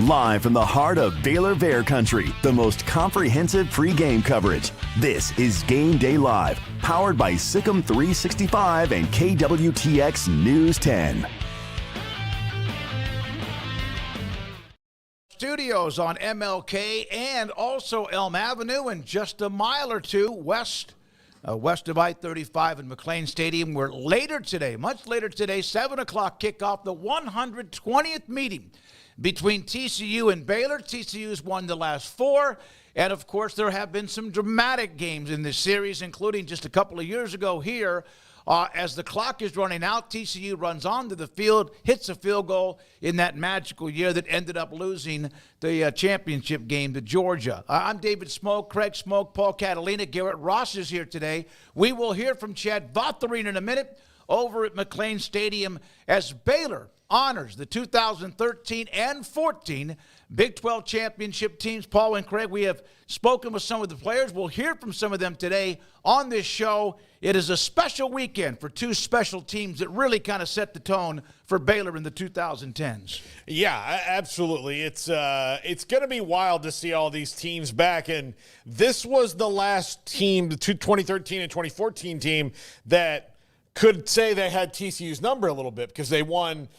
Live from the heart of Baylor Bear Country, the most comprehensive pregame coverage. This is Game Day Live, powered by Sikkim 365 and KWTX News 10. Studios on MLK and also Elm Avenue, and just a mile or two west of I-35 in McLean Stadium, where later today, much later today, 7 o'clock kickoff, the 120th meeting between TCU and Baylor. TCU's won the last 4, and of course there have been some dramatic games in this series, including just a couple of years ago here. As the clock is running out, TCU runs onto the field, hits a field goal in that magical year that ended up losing the championship game to Georgia. I'm David Smoak, Craig Smoak, Paul Catalina. Garrett Ross is here today. We will hear from Chad Vothereen in a minute over at McLean Stadium as Baylor honors the 2013 and 14 Big 12 championship teams. Paul and Craig, we have spoken with some of the players. We'll hear from some of them today on this show. It is a special weekend for two special teams that really kind of set the tone for Baylor in the 2010s. Yeah, absolutely. It's going to be wild to see all these teams back. And this was the last team, the 2013 and 2014 team, that could say they had TCU's number a little bit because they won,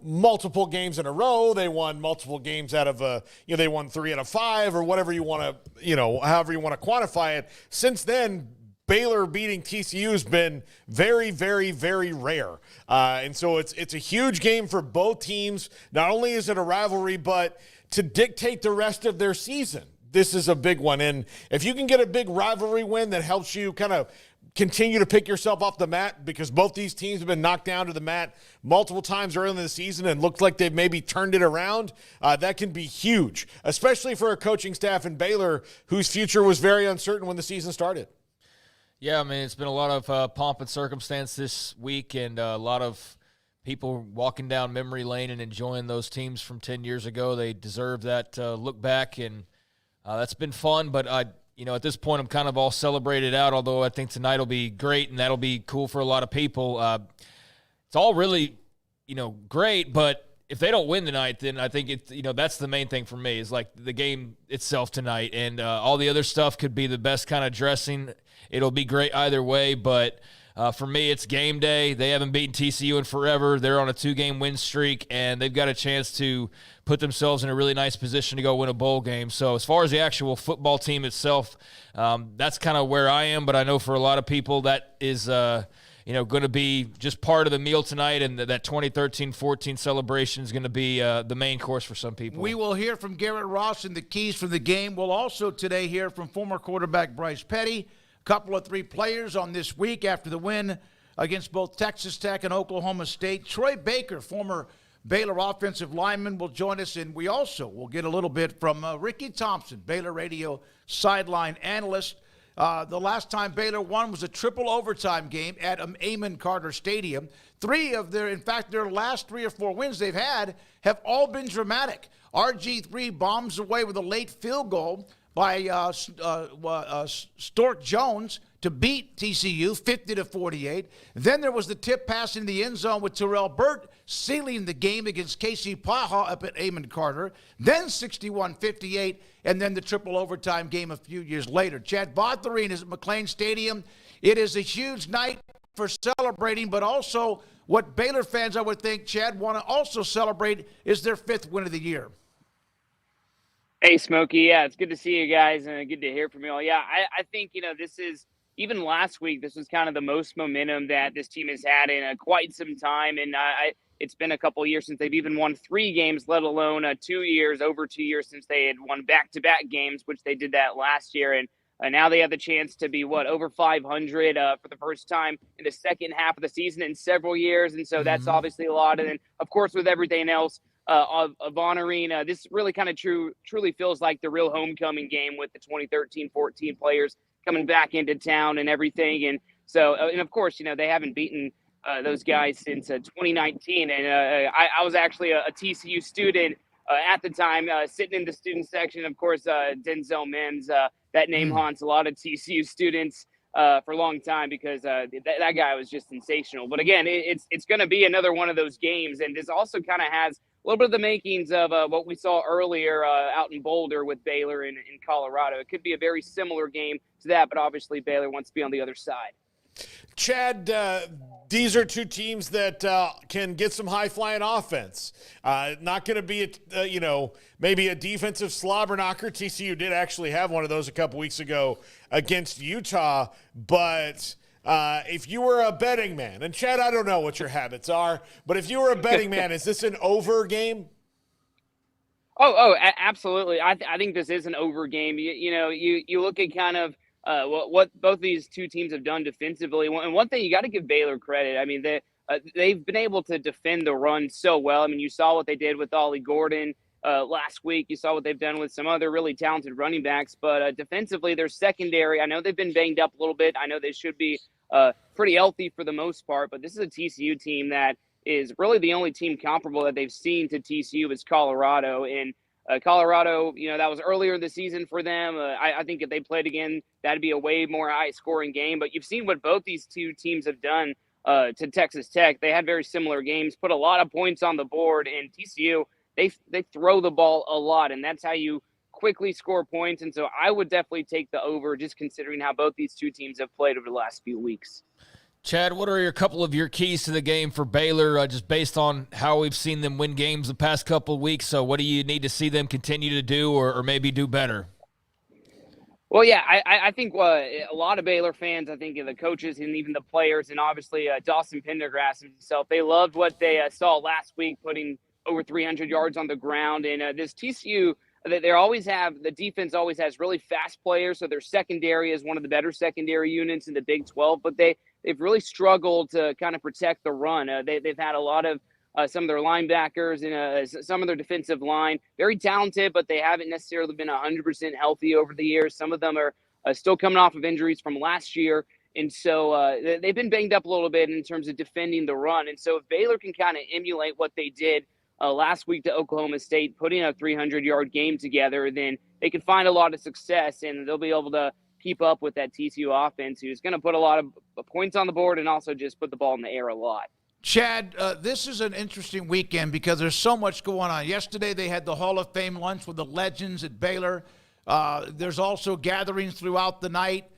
multiple games in a row. They won multiple games out of they won 3 out of 5 or whatever you want to, however you want to quantify it. Since then, Baylor beating TCU has been very, very, very rare. And so it's a huge game for both teams. Not only is it a rivalry, but to dictate the rest of their season. This is a big one. And if you can get a big rivalry win that helps you kind of continue to pick yourself off the mat, because both these teams have been knocked down to the mat multiple times early in the season and looked like they've maybe turned it around, that can be huge, especially for a coaching staff in Baylor whose future was very uncertain when the season started. Yeah, I mean, it's been a lot of pomp and circumstance this week, and a lot of people walking down memory lane and enjoying those teams from 10 years ago. They deserve that look back, and that's been fun. But, at this point, I'm kind of all celebrated out, although I think tonight will be great, and that'll be cool for a lot of people. It's all really, great, but if they don't win tonight, then I think it's, that's the main thing for me is like the game itself tonight, and all the other stuff could be the best kind of dressing. It'll be great either way, but for me, it's game day. They haven't beaten TCU in forever. They're on a 2-game win streak, and they've got a chance to put themselves in a really nice position to go win a bowl game. So as far as the actual football team itself, that's kind of where I am, but I know for a lot of people that is going to be just part of the meal tonight, and that 2013-14 celebration is going to be the main course for some people. We will hear from Garrett Ross and the keys from the game. We'll also today hear from former quarterback Bryce Petty. Couple of 3 players on this week after the win against both Texas Tech and Oklahoma State. Troy Baker, former Baylor offensive lineman, will join us, and we also will get a little bit from Ricky Thompson, Baylor radio sideline analyst. The last time Baylor won was a triple overtime game at Amon Carter Stadium. Their last 3 or 4 wins they've had have all been dramatic. RG3 bombs away with a late field goal by Stork Jones to beat TCU 50-48. Then there was the tip pass in the end zone with Terrell Burt sealing the game against Casey Paha up at Amon Carter. Then 61-58, and then the triple overtime game a few years later. Chad Vothereen is at McLean Stadium. It is a huge night for celebrating, but also what Baylor fans, I would think, Chad, want to also celebrate is their 5th win of the year. Hey, Smokey. Yeah, it's good to see you guys and good to hear from you all. Yeah, I think, this is, even last week, this was kind of the most momentum that this team has had in quite some time. And it's been a couple of years since they've even won 3 games, let alone over 2 years since they had won back-to-back games, which they did that last year. And now they have the chance to be, over 500 for the first time in the second half of the season in several years. And so that's obviously a lot. And then, of course, with everything else, of honoring. This really kind of truly feels like the real homecoming game with the 2013-14 players coming back into town and everything. And so, and of course, they haven't beaten those guys since 2019. And I was actually a TCU student at the time, sitting in the student section. Of course, Denzel Mims, that name haunts a lot of TCU students for a long time because that guy was just sensational. But again, it's going to be another one of those games. And this also kind of has little bit of the makings of what we saw earlier out in Boulder with Baylor in Colorado. It could be a very similar game to that, but obviously Baylor wants to be on the other side. Chad, these are two teams that can get some high-flying offense. Not going to be, maybe a defensive slobber knocker. TCU did actually have one of those a couple weeks ago against Utah. But if you were a betting man, and Chad, I don't know what your habits are, but if you were a betting man, is this an over game? Absolutely. I think this is an over game. You look at kind of what both these two teams have done defensively. And one thing, you got to give Baylor credit. I mean, they've been able to defend the run so well. I mean, you saw what they did with Ollie Gordon last week. You saw what they've done with some other really talented running backs. But defensively, their secondary, I know they've been banged up a little bit. I know they should be pretty healthy for the most part. But this is a TCU team that is really the only team comparable that they've seen to TCU is Colorado. And Colorado, that was earlier in the season for them. I think if they played again, that'd be a way more high-scoring game. But you've seen what both these two teams have done to Texas Tech. They had very similar games, put a lot of points on the board. And TCU, they throw the ball a lot, and that's how you quickly score points. And so I would definitely take the over, just considering how both these two teams have played over the last few weeks. Chad, what are a couple of your keys to the game for Baylor, just based on how we've seen them win games the past couple of weeks? So what do you need to see them continue to do or maybe do better? Well, yeah, I think a lot of Baylor fans, I think the coaches and even the players, and obviously Dawson Pendergrass himself, they loved what they saw last week, putting over 300 yards on the ground. And this TCU, the defense always has really fast players, so their secondary is one of the better secondary units in the Big 12, but they've really struggled to kind of protect the run. They've had a lot of some of their linebackers and some of their defensive line, very talented, but they haven't necessarily been 100% healthy over the years. Some of them are still coming off of injuries from last year. And so they've been banged up a little bit in terms of defending the run. And so if Baylor can kind of emulate what they did last week to Oklahoma State, putting a 300-yard game together, then they can find a lot of success, and they'll be able to keep up with that TCU offense, who's going to put a lot of points on the board and also just put the ball in the air a lot. Chad, this is an interesting weekend because there's so much going on. Yesterday they had the Hall of Fame lunch with the legends at Baylor. There's also gatherings throughout the night.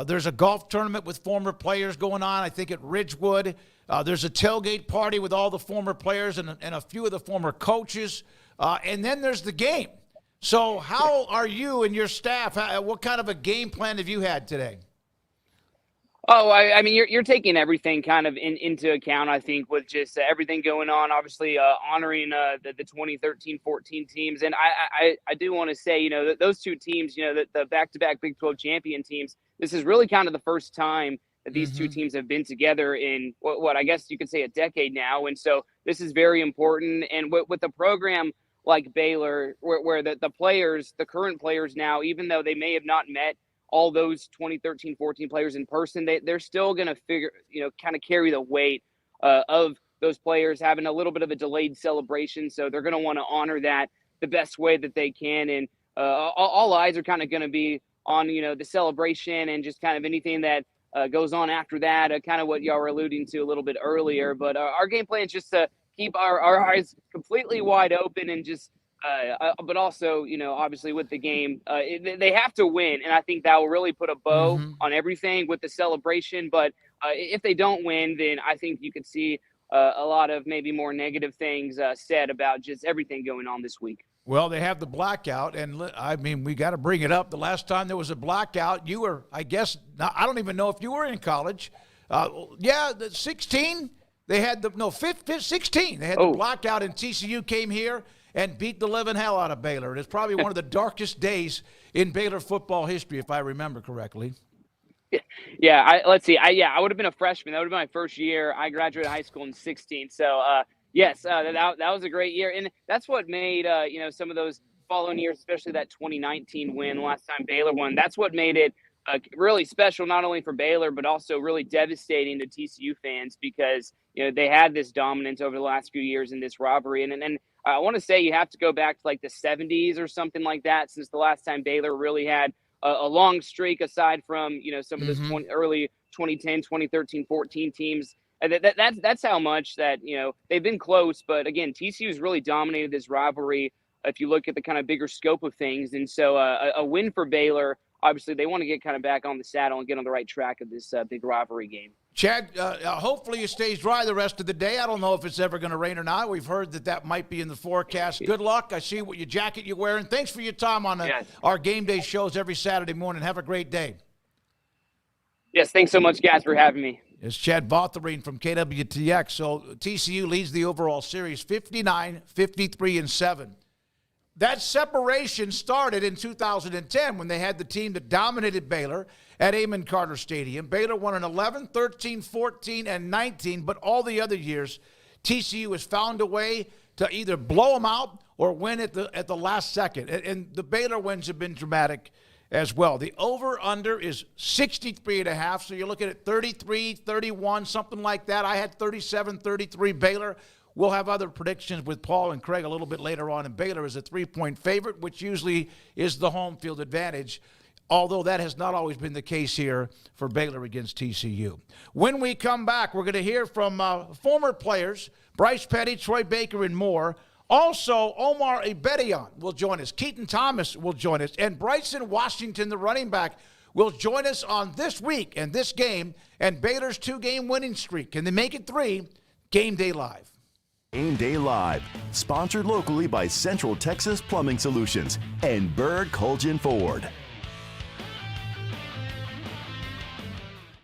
There's a golf tournament with former players going on, I think, at Ridgewood. There's a tailgate party with all the former players and a few of the former coaches. And then there's the game. So how are you and your staff? What kind of a game plan have you had today? I mean, you're taking everything kind of into account, I think, with just everything going on, obviously honoring the 2013-14 teams. And I do want to say, that those two teams, the back-to-back Big 12 champion teams, this is really kind of the first time that these two teams have been together in what I guess you could say a decade now. And so this is very important. And with a program like Baylor, where the players, the current players now, even though they may have not met all those 2013-14 players in person, they're still going to kind of carry the weight of those players having a little bit of a delayed celebration. So they're going to want to honor that the best way that they can. And all eyes are kind of going to be on, the celebration and just kind of anything that goes on after that, kind of what y'all were alluding to a little bit earlier. But our game plan is just to keep our eyes completely wide open and just but also, obviously with the game, they have to win. And I think that will really put a bow on everything with the celebration. But if they don't win, then I think you could see a lot of maybe more negative things said about just everything going on this week. Well, they have the blackout, and I mean, we got to bring it up. The last time there was a blackout, you were, I guess, I don't even know if you were in college. The 16, they had 16. They had the blackout, and TCU came here and beat the living hell out of Baylor. It's probably one of the darkest days in Baylor football history, if I remember correctly. Yeah, let's see. I would have been a freshman. That would have been my first year. I graduated high school in 16. So, yes, that was a great year. And that's what made, some of those following years, especially that 2019 win, last time Baylor won, that's what made it really special, not only for Baylor, but also really devastating to TCU fans because, they had this dominance over the last few years in this rivalry. And I want to say you have to go back to like the 70s or something like that since the last time Baylor really had a long streak aside from, some of those early 2010, 2013, 14 teams. That's how much that, they've been close. But again, TCU's really dominated this rivalry if you look at the kind of bigger scope of things. And so a win for Baylor, obviously they want to get kind of back on the saddle and get on the right track of this big rivalry game. Chad, hopefully it stays dry the rest of the day. I don't know if it's ever going to rain or not. We've heard that might be in the forecast. Good luck. I see what your jacket you're wearing. Thanks for your time on our Game Day shows every Saturday morning. Have a great day. Yes, thanks so much, guys, for having me. It's Chad Botherine from KWTX. So TCU leads the overall series 59-53-7. That separation started in 2010 when they had the team that dominated Baylor at Amon Carter Stadium. Baylor won in 11, 13, 14, and 19, but all the other years, TCU has found a way to either blow them out or win at the last second. And the Baylor wins have been dramatic as well. The over-under is 63.5, so you're looking at 33, 31, something like that. I had 37, 33 Baylor. We'll have other predictions with Paul and Craig a little bit later on. And Baylor is a 3-point favorite, which usually is the home field advantage, although that has not always been the case here for Baylor against TCU. When we come back, we're going to hear from former players, Bryce Petty, Troy Baker, and more. Also, Omar Abedian will join us. Keaton Thomas will join us. And Bryson Washington, the running back, will join us on this week and this game and Baylor's 2-game winning streak. Can they make it 3? Game Day Live. Game Day Live, sponsored locally by Central Texas Plumbing Solutions and Bird Colgin Ford.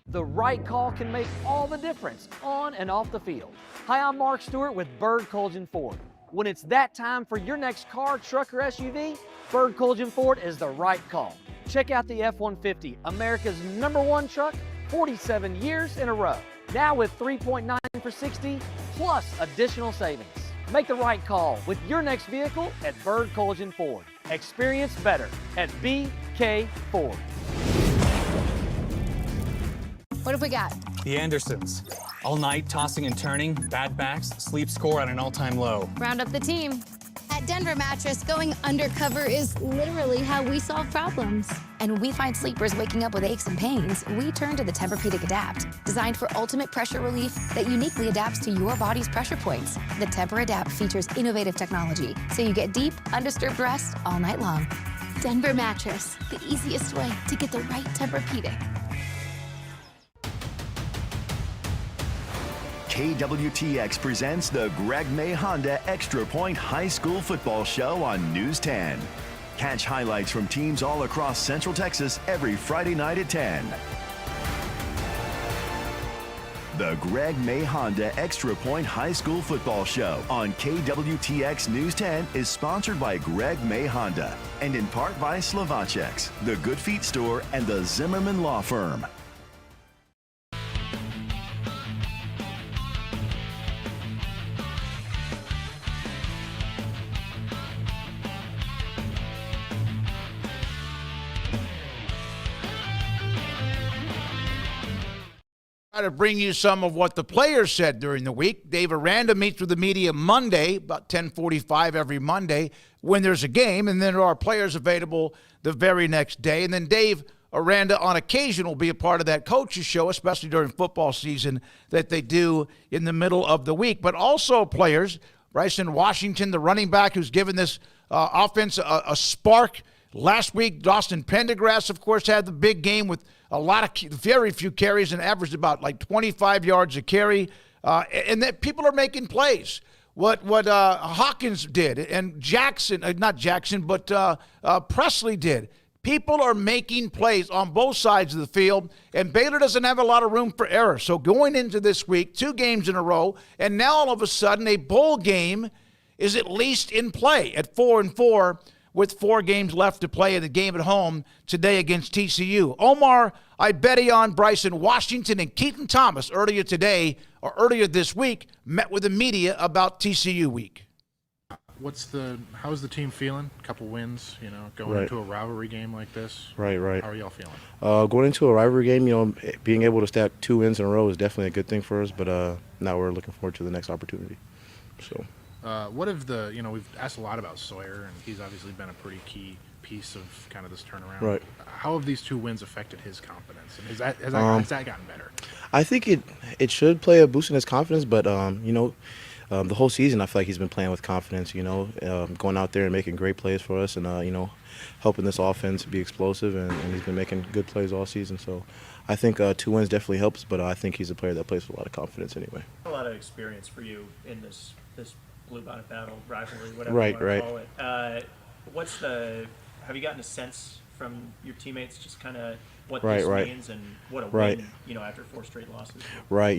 The right call can make all the difference on and off the field. Hi, I'm Mark Stewart with Bird Colgin Ford. When it's that time for your next car, truck, or SUV, Bird Colgin Ford is the right call. Check out the F-150, America's #1 truck, 47 years in a row. Now with 3.9 for 60, plus additional savings. Make the right call with your next vehicle at Bird Colgin Ford. Experience better at BK Ford. What have we got? The Andersons. All night tossing and turning, bad backs, sleep score at an all-time low. Round up the team. At Denver Mattress, going undercover is literally how we solve problems. And when we find sleepers waking up with aches and pains, we turn to the Tempur-Pedic Adapt, designed for ultimate pressure relief that uniquely adapts to your body's pressure points. The Tempur Adapt features innovative technology, so you get deep, undisturbed rest all night long. Denver Mattress, the easiest way to get the right Tempur-Pedic. KWTX presents the Greg May Honda Extra Point High School Football Show on News 10. Catch highlights from teams all across Central Texas every Friday night at 10. The Greg May Honda Extra Point High School Football Show on KWTX News 10 is sponsored by Greg May Honda and in part by Slovacek's, the Good Feet Store, and the Zimmerman Law Firm. To bring you some of what the players said during the week. Dave Aranda meets with the media Monday, about 10:45 every Monday when there's a game, and then there are players available the very next day. And then Dave Aranda on occasion will be a part of that coaches show, especially during football season, that they do in the middle of the week. But also players, Bryson Washington, the running back who's given this offense a spark. Last week, Dawson Pendergrass, of course, had the big game with very few carries and averaged about 25 yards a carry. And that people are making plays. What Hawkins did and Presley did. People are making plays on both sides of the field, and Baylor doesn't have a lot of room for error. So going into this week, 2 games in a row, and now all of a sudden a bowl game is at least in play at 4-4. With 4 games left to play in the game at home today against TCU. Omar Ibedian, Bryson Washington, and Keaton Thomas earlier this week met with the media about TCU week. How's the team feeling? A couple wins, going into a rivalry game like this. Right. How are y'all feeling? Going into a rivalry game, being able to stack 2 wins in a row is definitely a good thing for us, but now we're looking forward to the next opportunity. So. What if we've asked a lot about Sawyer, and he's obviously been a pretty key piece of kind of this turnaround. Right. How have these 2 wins affected his confidence? And has that gotten better? I think it should play a boost in his confidence, but the whole season I feel like he's been playing with confidence. Going out there and making great plays for us, and helping this offense be explosive, and he's been making good plays all season. So I think 2 wins definitely helps, but I think he's a player that plays with a lot of confidence anyway. A lot of experience for you in this blue bonnet battle rivalry, whatever you want to call it. Have you gotten a sense from your teammates just kind of what this means and what a win, after 4 straight losses? Right,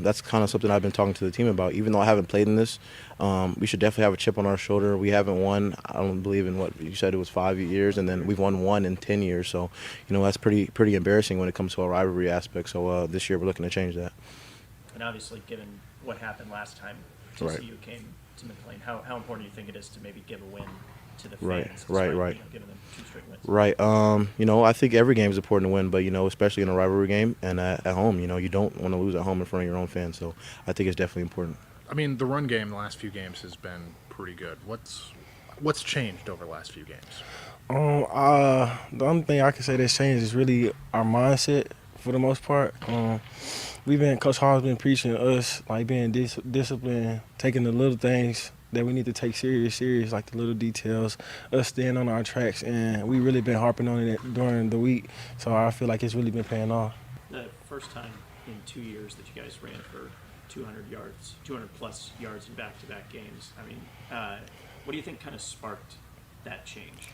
that's kind of something I've been talking to the team about. Even though I haven't played in this, we should definitely have a chip on our shoulder. We haven't won, I don't believe in what you said, it was 5 years, and then we've won 1 in 10 years. So, that's pretty embarrassing when it comes to a rivalry aspect. So this year we're looking to change that. And obviously, given what happened last time TCU came to McLean, how important do you think it is to maybe give a win to the fans? Right. Giving them 2 straight wins. Right. I think every game is important to win, but especially in a rivalry game and at home, you don't want to lose at home in front of your own fans. So I think it's definitely important. I mean, the run game the last few games has been pretty good. What's changed over the last few games? The only thing I can say that's changed is really our mindset for the most part. Coach Hall's been preaching to us, like being disciplined, taking the little things that we need to take serious, like the little details, us staying on our tracks, and we really been harping on it during the week. So I feel like it's really been paying off. The first time in 2 years that you guys ran for 200-plus yards in back-to-back games. I mean, what do you think kind of sparked that change?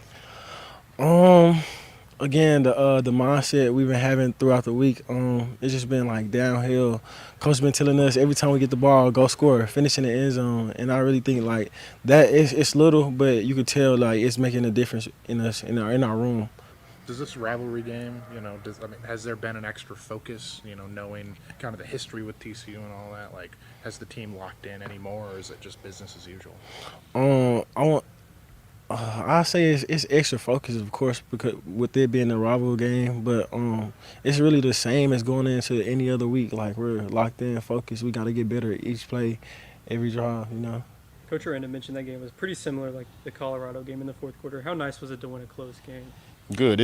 Again, the mindset we've been having throughout the week, it's just been like downhill. Coach been telling us every time we get the ball, go score, finish in the end zone, and I really think like that it's little, but you could tell like it's making a difference in us in our room. Does this rivalry game, has there been an extra focus, knowing kind of the history with TCU and all that? Like, has the team locked in anymore, or is it just business as usual? I say it's extra focus, of course, because with it being a rival game, but it's really the same as going into any other week. Like, we're locked in, focused. We got to get better at each play, every drive, Coach Aranda mentioned that game was pretty similar, like the Colorado game in the fourth quarter. How nice was it to win a close game? Good.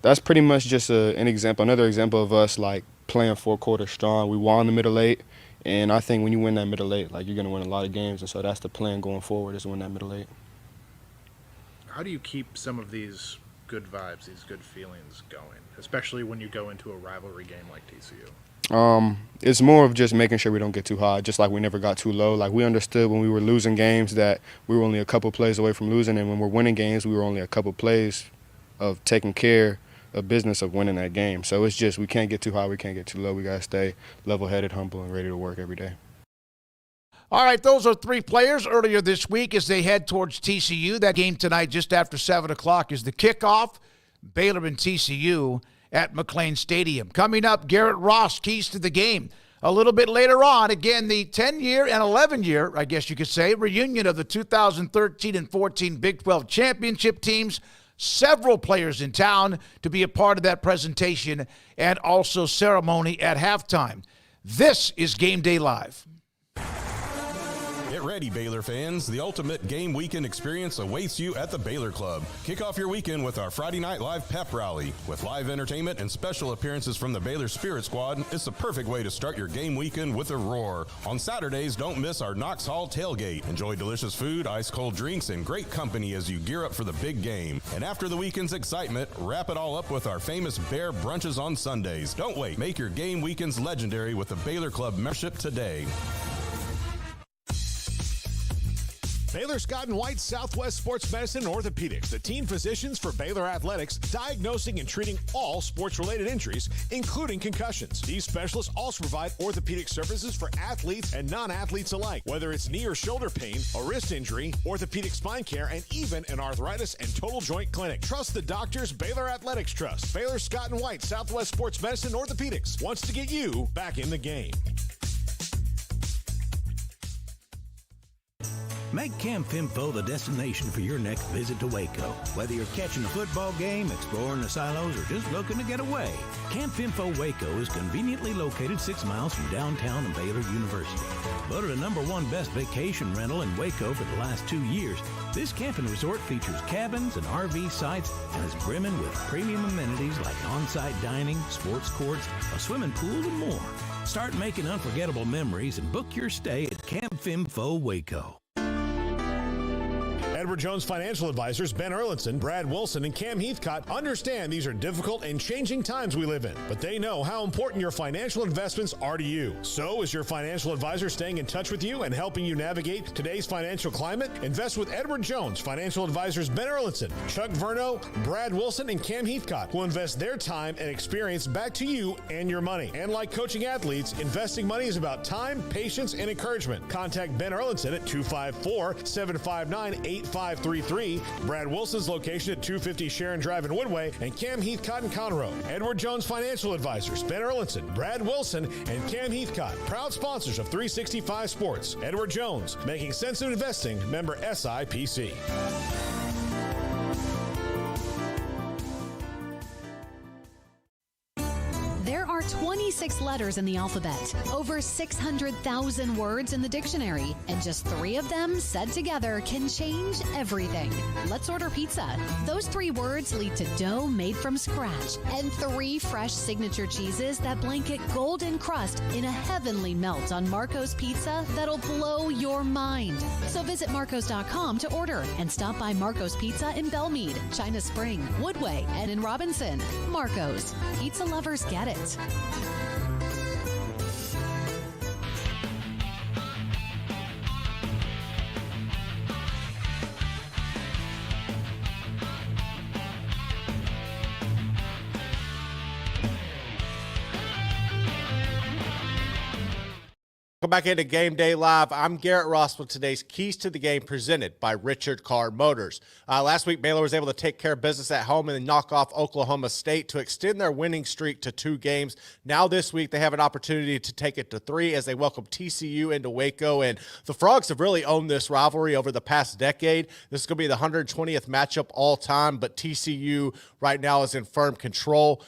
That's pretty much just another example of us like playing 4 quarters strong. We won the middle 8, and I think when you win that middle 8, like you're gonna win a lot of games, and so that's the plan going forward is to win that middle 8. How do you keep some of these good vibes, these good feelings going, especially when you go into a rivalry game like TCU? It's more of just making sure we don't get too high, just like we never got too low. Like we understood when we were losing games that we were only a couple plays away from losing, and when we're winning games, we were only a couple plays of taking care of business of winning that game. So it's just we can't get too high, we can't get too low. We got to stay level-headed, humble, and ready to work every day. All right, those are 3 players earlier this week as they head towards TCU. That game tonight just after 7 o'clock is the kickoff. Baylor and TCU at McLean Stadium. Coming up, Garrett Ross, keys to the game. A little bit later on, again, the 10-year and 11-year, I guess you could say, reunion of the 2013 and 14 Big 12 championship teams. Several players in town to be a part of that presentation and also ceremony at halftime. This is Game Day Live. Get ready, Baylor fans. The ultimate game weekend experience awaits you at the Baylor Club. Kick off your weekend with our Friday Night Live pep rally. With live entertainment and special appearances from the Baylor Spirit Squad, it's the perfect way to start your game weekend with a roar. On Saturdays, don't miss our Knox Hall tailgate. Enjoy delicious food, ice-cold drinks, and great company as you gear up for the big game. And after the weekend's excitement, wrap it all up with our famous Bear brunches on Sundays. Don't wait. Make your game weekends legendary with the Baylor Club membership today. Baylor Scott & White Southwest Sports Medicine and Orthopedics, the team physicians for Baylor Athletics, diagnosing and treating all sports-related injuries, including concussions. These specialists also provide orthopedic services for athletes and non-athletes alike, whether it's knee or shoulder pain, a wrist injury, orthopedic spine care, and even an arthritis and total joint clinic. Trust the doctors Baylor Athletics trust. Baylor Scott & White Southwest Sports Medicine and Orthopedics wants to get you back in the game. Make Camp Finfo the destination for your next visit to Waco. Whether you're catching a football game, exploring the silos, or just looking to get away, Camp Finfo Waco is conveniently located 6 miles from downtown and Baylor University. Voted a #1 best vacation rental in Waco for the last 2 years, this camping resort features cabins and RV sites and is brimming with premium amenities like on-site dining, sports courts, a swimming pool, and more. Start making unforgettable memories and book your stay at Camp Finfo Waco. Edward Jones Financial Advisors Ben Erlinson, Brad Wilson, and Cam Heathcott understand these are difficult and changing times we live in, but they know how important your financial investments are to you. So is your financial advisor staying in touch with you and helping you navigate today's financial climate? Invest with Edward Jones Financial Advisors Ben Erlinson, Chuck Verno, Brad Wilson, and Cam Heathcott, who invest their time and experience back to you and your money. And like coaching athletes, investing money is about time, patience, and encouragement. Contact Ben Erlinson at 254-759-8533. Brad Wilson's location at 250 Sharon Drive in Woodway, and Cam Heathcott in Conroe. Edward Jones Financial Advisors, Ben Erlinson, Brad Wilson, and Cam Heathcott, proud sponsors of 365 Sports. Edward Jones, making sense of investing, member SIPC. There are 26 letters in the alphabet, over 600,000 words in the dictionary, and just 3 of them said together can change everything. Let's order pizza. Those 3 words lead to dough made from scratch and 3 fresh signature cheeses that blanket golden crust in a heavenly melt on Marco's Pizza that'll blow your mind. So visit marcos.com to order and stop by Marco's Pizza in Belmead, China Spring, Woodway, and in Robinson. Marco's. Pizza lovers get it. Welcome back into Game Day Live. I'm Garrett Ross with today's Keys to the Game presented by Richard Carr Motors. Last week, Baylor was able to take care of business at home and then knock off Oklahoma State to extend their winning streak to 2 games. Now this week, they have an opportunity to take it to 3 as they welcome TCU into Waco. And the Frogs have really owned this rivalry over the past decade. This is going to be the 120th matchup all time, but TCU right now is in firm control.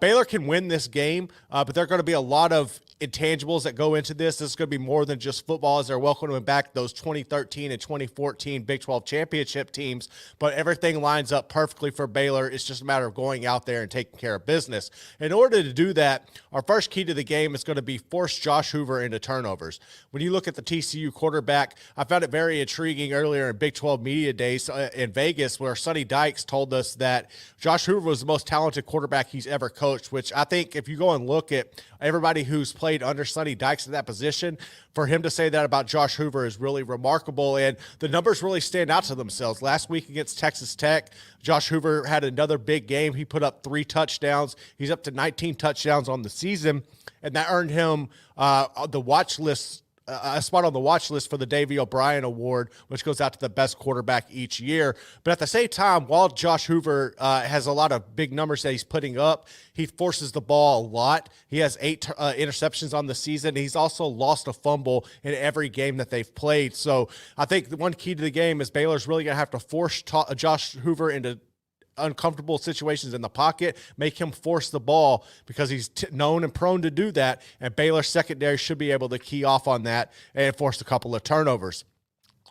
Baylor can win this game, but there are going to be a lot of intangibles that go into this. This is going to be more than just football as they're welcoming back those 2013 and 2014 Big 12 championship teams, but everything lines up perfectly for Baylor. It's just a matter of going out there and taking care of business. In order to do that, our first key to the game is going to be force Josh Hoover into turnovers. When you look at the TCU quarterback, I found it very intriguing earlier in Big 12 Media Days in Vegas where Sonny Dykes told us that Josh Hoover was the most talented quarterback he's ever coached, which I think if you go and look at everybody who's played under Sonny Dykes in that position, for him to say that about Josh Hoover is really remarkable, and the numbers really stand out to themselves. Last week against Texas Tech, Josh Hoover had another big game. He put up 3 touchdowns. He's up to 19 touchdowns on the season, and that earned him the watch list a spot on the watch list for the Davey O'Brien Award, which goes out to the best quarterback each year. But at the same time, while Josh Hoover has a lot of big numbers that he's putting up, he forces the ball a lot. He has 8 interceptions on the season. He's also lost a fumble in every game that they've played. So I think the one key to the game is Baylor's really going to have to force Josh Hoover into uncomfortable situations in the pocket, make him force the ball because he's known and prone to do that, and Baylor's secondary should be able to key off on that and force a couple of turnovers.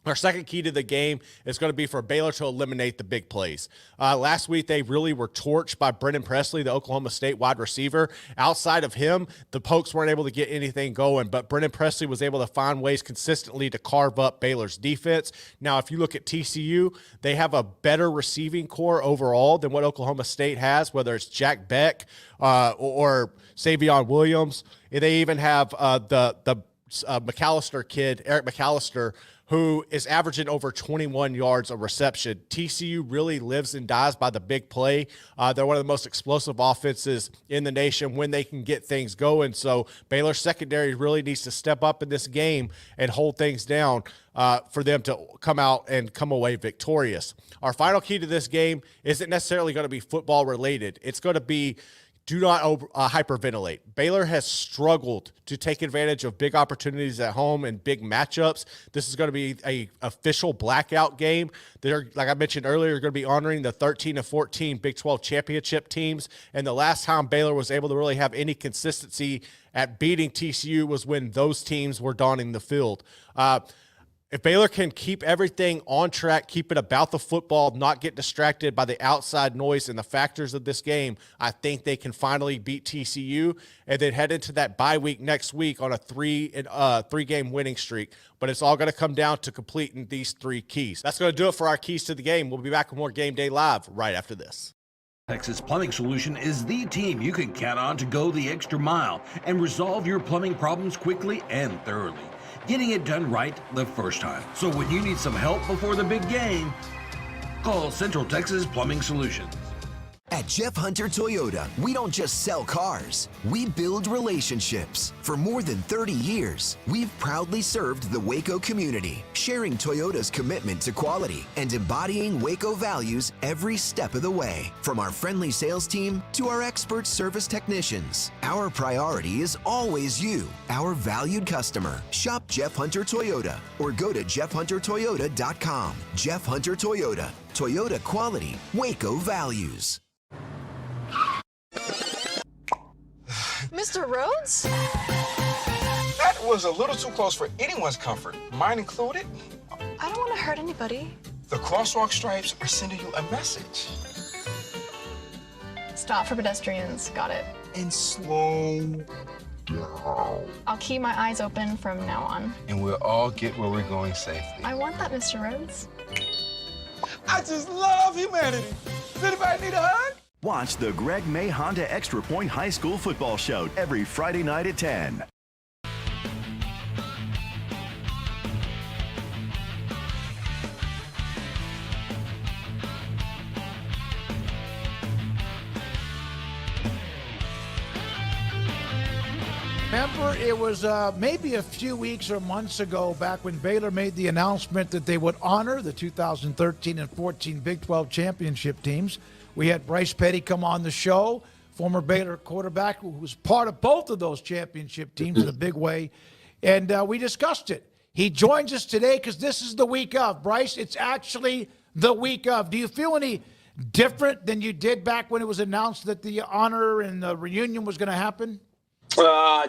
Our second key to the game is going to be for Baylor to eliminate the big plays. Last week, they really were torched by Brennan Presley, the Oklahoma State wide receiver. Outside of him, the Pokes weren't able to get anything going, but Brennan Presley was able to find ways consistently to carve up Baylor's defense. Now, if you look at TCU, they have a better receiving core overall than what Oklahoma State has, whether it's Jack Beck or Savion Williams. They even have the McAllister kid, Eric McAllister, who is averaging over 21 yards of reception. TCU really lives and dies by the big play. They're one of the most explosive offenses in the nation when they can get things going. So Baylor's secondary really needs to step up in this game and hold things down for them to come out and come away victorious. Our final key to this game isn't necessarily going to be football related. It's going to be do not hyperventilate. Baylor has struggled to take advantage of big opportunities at home and big matchups. This is going to be a official blackout game. They're, like I mentioned earlier, going to be honoring the 13 and 14 Big 12 championship teams. And the last time Baylor was able to really have any consistency at beating TCU was when those teams were donning the field. If Baylor can keep everything on track, keep it about the football, not get distracted by the outside noise and the factors of this game, I think they can finally beat TCU and then head into that bye week next week on a three-game winning streak. But it's all going to come down to completing these three keys. That's going to do it for our keys to the game. We'll be back with more Game Day Live right after this. Texas Plumbing Solution is the team you can count on to go the extra mile and resolve your plumbing problems quickly and thoroughly, getting it done right the first time. So when you need some help before the big game, call Central Texas Plumbing Solutions. At Jeff Hunter Toyota, we don't just sell cars, we build relationships. For more than 30 years, we've proudly served the Waco community, sharing Toyota's commitment to quality and embodying Waco values every step of the way. From our friendly sales team to our expert service technicians, our priority is always you, our valued customer. Shop Jeff Hunter Toyota or go to jeffhuntertoyota.com. Jeff Hunter Toyota, Toyota quality, Waco values. Mr. Rhodes? That was a little too close for anyone's comfort, mine included. I don't want to hurt anybody. The crosswalk stripes are sending you a message. Stop for pedestrians. Got it. And slow down. I'll keep my eyes open from now on. And we'll all get where we're going safely. I want that, Mr. Rhodes. I just love humanity. Does anybody need a hug? Watch the Greg May Honda Extra Point High School Football Show every Friday night at 10. Remember, it was maybe a few weeks or months ago back when Baylor made the announcement that they would honor the 2013 and 14 Big 12 championship teams. We had Bryce Petty come on the show, former Baylor quarterback who was part of both of those championship teams in a big way, and we discussed it. He joins us today because this is the week of. Bryce, it's actually the week of. Do you feel any different than you did back when it was announced that the honor and the reunion was going to happen?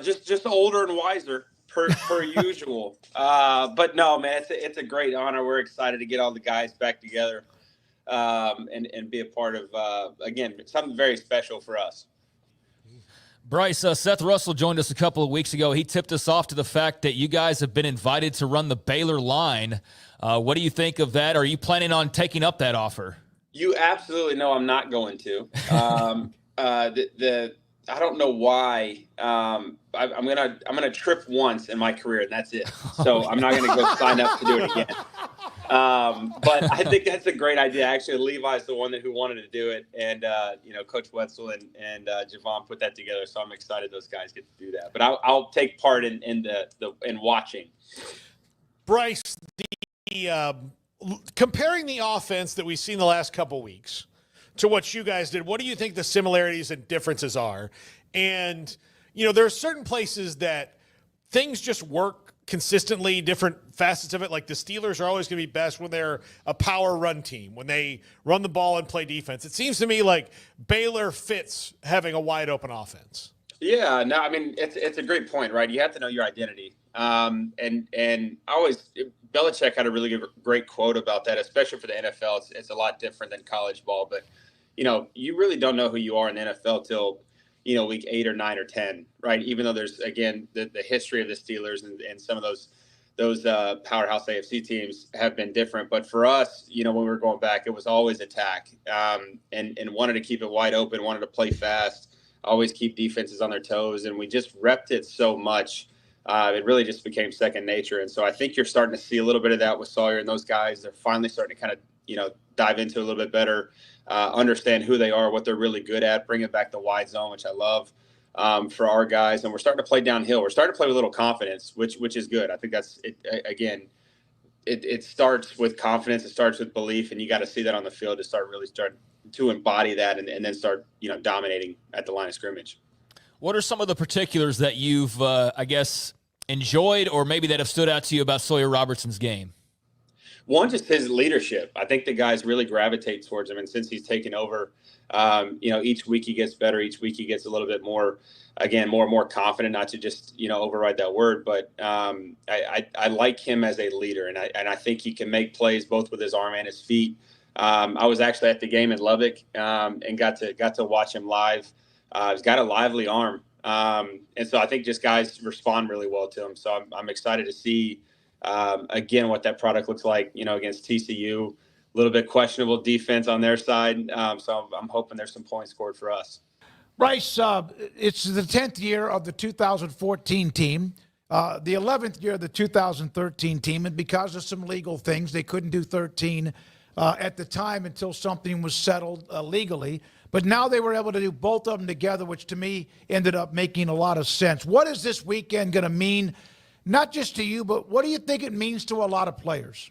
Just older and wiser per usual. But no, man, it's a great honor. We're excited to get all the guys back together and be a part of, again, something very special for us. Bryce, Seth Russell joined us a couple of weeks ago. He tipped us off to the fact that you guys have been invited to run the Baylor line. What do you think of that? Are you planning on taking up that offer? You absolutely know I'm not going to. I don't know why. I'm gonna trip once in my career, and that's it. So I'm not gonna go sign up to do it again. But I think that's a great idea. Actually, Levi's the one who wanted to do it, and Coach Wetzel and Javon put that together. So I'm excited those guys get to do that. But I'll take part in watching. Bryce, comparing the offense that we've seen the last couple weeks to what you guys did, what do you think the similarities and differences are? And, there are certain places that things just work consistently, different facets of it. Like the Steelers are always going to be best when they're a power run team, when they run the ball and play defense. It seems to me like Baylor fits having a wide open offense. Yeah, no, I mean, it's a great point, right? You have to know your identity. And Belichick had a really great quote about that, especially for the NFL. It's a lot different than college ball, but you really don't know who you are in the NFL till, week 8 or 9 or 10, right? Even though there's, again, the history of the Steelers and some of those powerhouse AFC teams have been different. But for us, when we were going back, it was always attack and wanted to keep it wide open, wanted to play fast, always keep defenses on their toes. And we just repped it so much. It really just became second nature. And so I think you're starting to see a little bit of that with Sawyer and those guys. They're finally starting to kind of, dive into a little bit better, understand who they are, what they're really good at, bringing back the wide zone, which I love for our guys. And we're starting to play downhill. We're starting to play with a little confidence, which is good. I think that's it. Again, it starts with confidence. It starts with belief, and you got to see that on the field to start to embody that and then start, dominating at the line of scrimmage. What are some of the particulars that you've, enjoyed or maybe that have stood out to you about Sawyer Robertson's game? One, just his leadership. I think the guys really gravitate towards him. And since he's taken over, each week he gets better. Each week he gets a little bit more, again, more and more confident, not to just, override that word. But I like him as a leader. And I think he can make plays both with his arm and his feet. I was actually at the game in Lubbock and got to watch him live. He's got a lively arm. And so I think just guys respond really well to him. So I'm excited to see, again, what that product looks like, against TCU. A little bit questionable defense on their side. So I'm hoping there's some points scored for us. Bryce, it's the 10th year of the 2014 team, the 11th year of the 2013 team, and because of some legal things, they couldn't do 13 at the time until something was settled legally. But now they were able to do both of them together, which to me ended up making a lot of sense. What is this weekend going to mean, not just to you, but what do you think it means to a lot of players?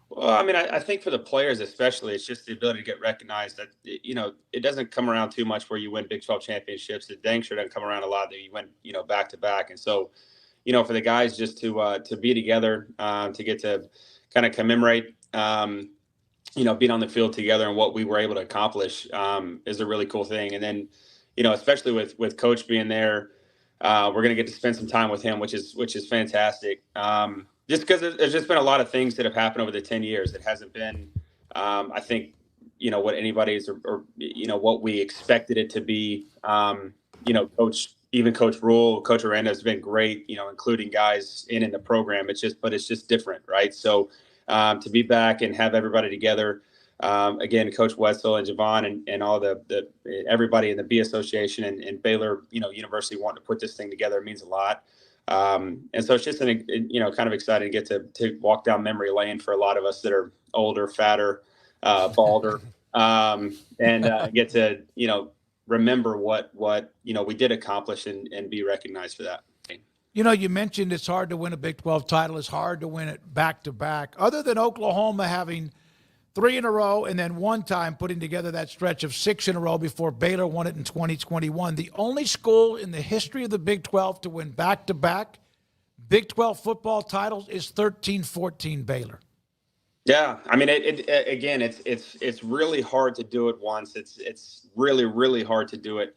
Well, I mean, I think for the players especially, it's just the ability to get recognized that, it doesn't come around too much where you win Big 12 championships. It dang sure doesn't come around a lot that you win, back to back. And so, for the guys just to be together, to get to kind of commemorate, being on the field together and what we were able to accomplish is a really cool thing. And then, especially with Coach being there, we're going to get to spend some time with him, which is fantastic. Just because there's just been a lot of things that have happened over the 10 years. It hasn't been, I think, what anybody's or what we expected it to be. Coach Rule, Coach Aranda has been great, including guys in the program. It's just different, right? So to be back and have everybody together, again, Coach Wetzel and Javon and all the everybody in the B Association and Baylor, University wanting to put this thing together means a lot. And so it's just kind of exciting to get to walk down memory lane for a lot of us that are older, fatter, balder, and get to, remember what we did accomplish and be recognized for that. You mentioned it's hard to win a Big 12 title. It's hard to win it back-to-back. Other than Oklahoma having 3 in a row and then one time putting together that stretch of 6 in a row before Baylor won it in 2021, the only school in the history of the Big 12 to win back-to-back Big 12 football titles is 13-14 Baylor. Yeah, I mean, it's really hard to do it once. It's really, really hard to do it,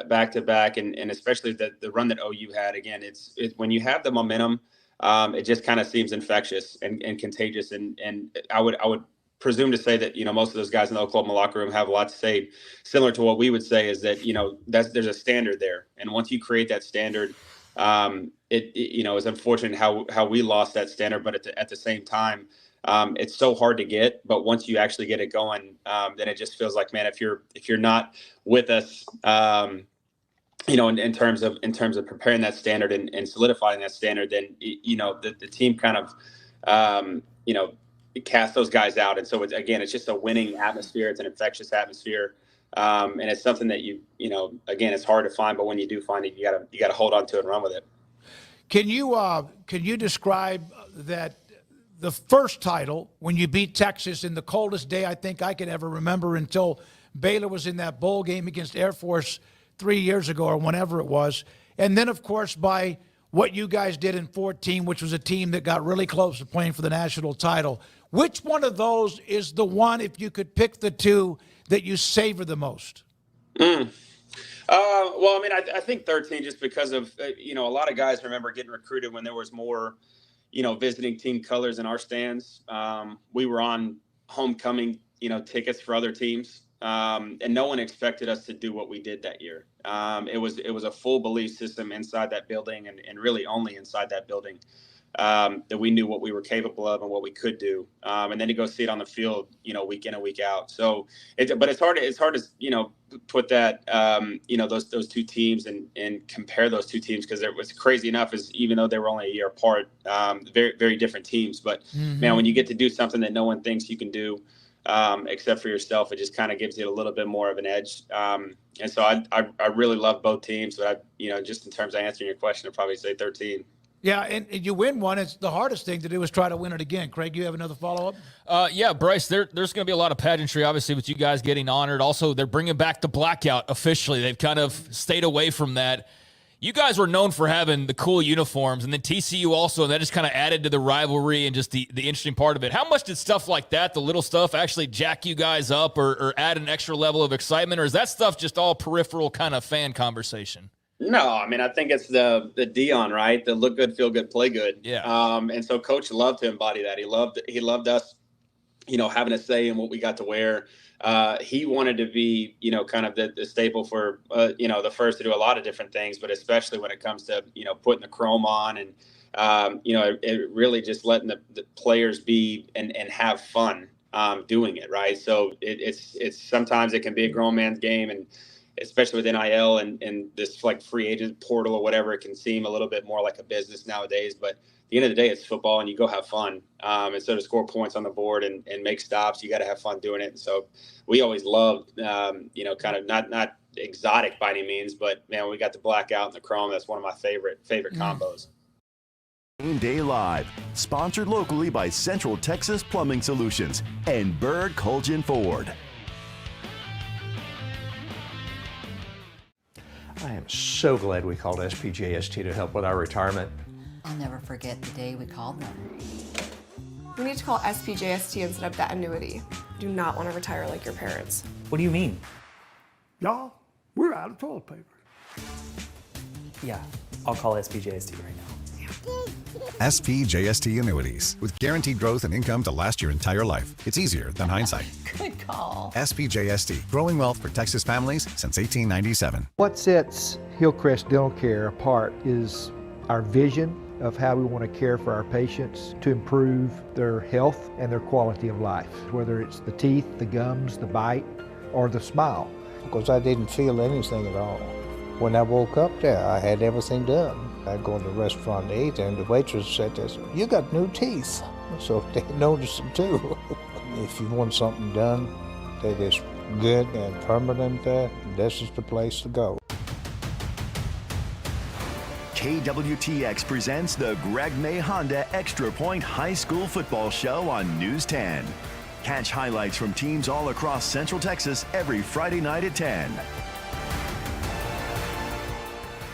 back to back, and especially the run that OU had. Again, it's when you have the momentum, it just kind of seems infectious and contagious. And I would presume to say that most of those guys in the Oklahoma locker room have a lot to say, similar to what we would say is that there's a standard there, and once you create that standard. It's unfortunate how we lost that standard, but at the same time, it's so hard to get. But once you actually get it going, then it just feels like, man, if you're not with us, in terms of preparing that standard and solidifying that standard, then the team kind of cast those guys out. And so it's just a winning atmosphere. It's an infectious atmosphere. And it's something that again, it's hard to find, but when you do find it, you gotta hold on to it and run with it. Can you describe that the first title when you beat Texas in the coldest day I think I could ever remember until Baylor was in that bowl game against Air Force 3 years ago or whenever it was, and then of course by what you guys did in 14, which was a team that got really close to playing for the national title. Which one of those is the one, if you could pick the two, that you savor the most? Well, I mean, I think 13, just because of, a lot of guys remember getting recruited when there was more, visiting team colors in our stands. We were on homecoming, tickets for other teams. And no one expected us to do what we did that year. It was a full belief system inside that building and really only inside that building. That we knew what we were capable of and what we could do, and then to go see it on the field, week in and week out. So, but it's hard to put that those two teams and compare those two teams, because it was crazy enough is even though they were only a year apart, very very different teams. But man, when you get to do something that no one thinks you can do, except for yourself, it just kind of gives you a little bit more of an edge. And so I really love both teams, but just in terms of answering your question, I'd probably say 13. Yeah, and you win one. It's the hardest thing to do is try to win it again. Craig, you have another follow-up? Yeah, Bryce, there's going to be a lot of pageantry, obviously, with you guys getting honored. Also, they're bringing back the blackout officially. They've kind of stayed away from that. You guys were known for having the cool uniforms, and then TCU also, and that just kind of added to the rivalry and just the interesting part of it. How much did stuff like that, the little stuff, actually jack you guys up or add an extra level of excitement, or is that stuff just all peripheral kind of fan conversation? No, I mean, I think it's the Dion, right? The look good, feel good, play good. Yeah. And so Coach loved to embody that. He loved us, having a say in what we got to wear. He wanted to be, kind of the staple for, the first to do a lot of different things, but especially when it comes to, putting the chrome on and, it really just letting the players be and have fun doing it, right? So it's sometimes it can be a grown man's game, and especially with NIL and this like free agent portal or whatever, it can seem a little bit more like a business nowadays. But at the end of the day, it's football, and you go have fun. And so to score points on the board and make stops, you got to have fun doing it. And so we always loved, kind of not exotic by any means, but man, we got the blackout and the chrome. That's one of my favorite combos. Game Day Live, sponsored locally by Central Texas Plumbing Solutions and Bird Colgin Ford. I am so glad we called SPJST to help with our retirement. I'll never forget the day we called them. We need to call SPJST instead of that annuity. I do not want to retire like your parents. What do you mean? Y'all, we're out of toilet paper. Yeah, I'll call SPJST right now. SPJST Annuities, with guaranteed growth and income to last your entire life. It's easier than hindsight. Good call. SPJST, growing wealth for Texas families since 1897. What sets Hillcrest Dental Care apart is our vision of how we want to care for our patients to improve their health and their quality of life, whether it's the teeth, the gums, the bite, or the smile. Because I didn't feel anything at all. When I woke up there, I had everything done. I go in the restaurant to eat, and the waitress said this, "You got new teeth." So they noticed it too. If you want something done that is good and permanent, this is the place to go. KWTX presents the Greg May Honda Extra Point High School Football Show on News 10. Catch highlights from teams all across Central Texas every Friday night at 10.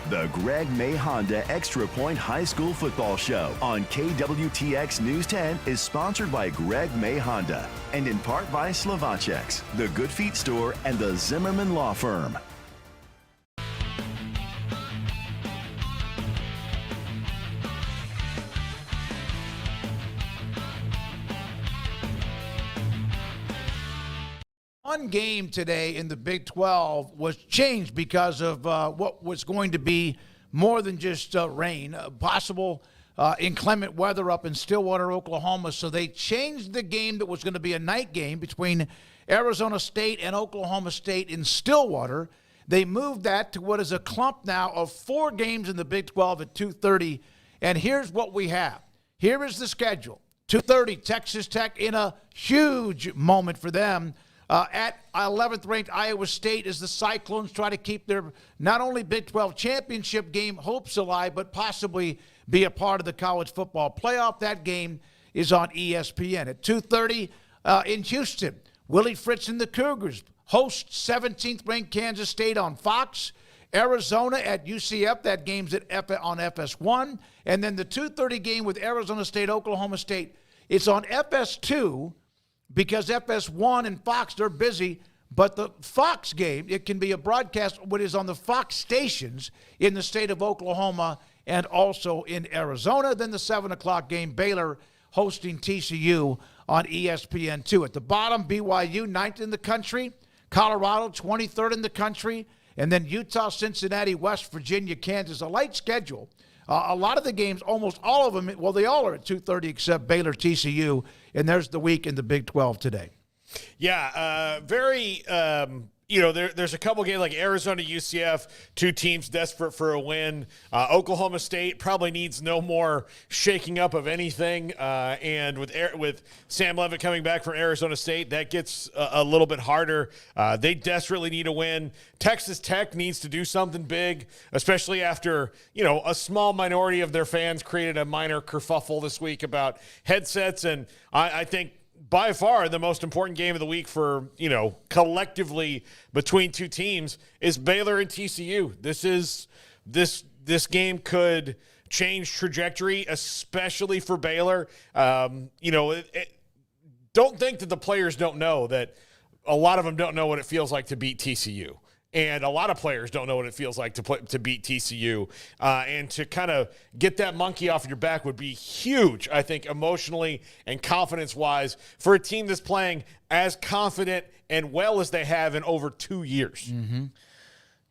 The Greg May Honda Extra Point High School Football Show on KWTX News 10 is sponsored by Greg May Honda and in part by Slovacek's, the Good Feet Store, and the Zimmerman Law Firm. One game today in the Big 12 was changed because of what was going to be more than just rain, possible inclement weather up in Stillwater, Oklahoma. So they changed the game that was going to be a night game between Arizona State and Oklahoma State in Stillwater. They moved that to what is a clump now of 4 games in the Big 12 at 2:30. And here's what we have. Here is the schedule. 2:30, Texas Tech in a huge moment for them. At 11th ranked Iowa State as the Cyclones try to keep their not only Big 12 championship game hopes alive, but possibly be a part of the college football playoff. That game is on ESPN. At 2:30 in Houston, Willie Fritz and the Cougars host 17th ranked Kansas State on Fox. Arizona at UCF, that game's on FS1. And then the 2:30 game with Arizona State, Oklahoma State, it's on FS2. Because FS1 and Fox, they're busy. But the Fox game, it can be a broadcast what is on the Fox stations in the state of Oklahoma and also in Arizona. Then the 7 o'clock game, Baylor hosting TCU on ESPN2. At the bottom, BYU, 9th in the country. Colorado, 23rd in the country. And then Utah, Cincinnati, West Virginia, Kansas. A light schedule. A lot of the games, almost all of them, well, they all are at 2:30 except Baylor, TCU, and there's the week in the Big 12 today. Yeah, very, there's a couple games like Arizona, UCF, two teams desperate for a win. Oklahoma State probably needs no more shaking up of anything. And with Sam Leavitt coming back from Arizona State, that gets a little bit harder. They desperately need a win. Texas Tech needs to do something big, especially after, a small minority of their fans created a minor kerfuffle this week about headsets. And I think by far the most important game of the week for, collectively between two teams is Baylor and TCU. This game could change trajectory, especially for Baylor. Don't think that the players don't know that a lot of them don't know what it feels like to beat TCU. And a lot of players don't know what it feels like to beat TCU. And to kind of get that monkey off your back would be huge, I think, emotionally and confidence-wise for a team that's playing as confident and well as they have in over 2 years. Mm-hmm.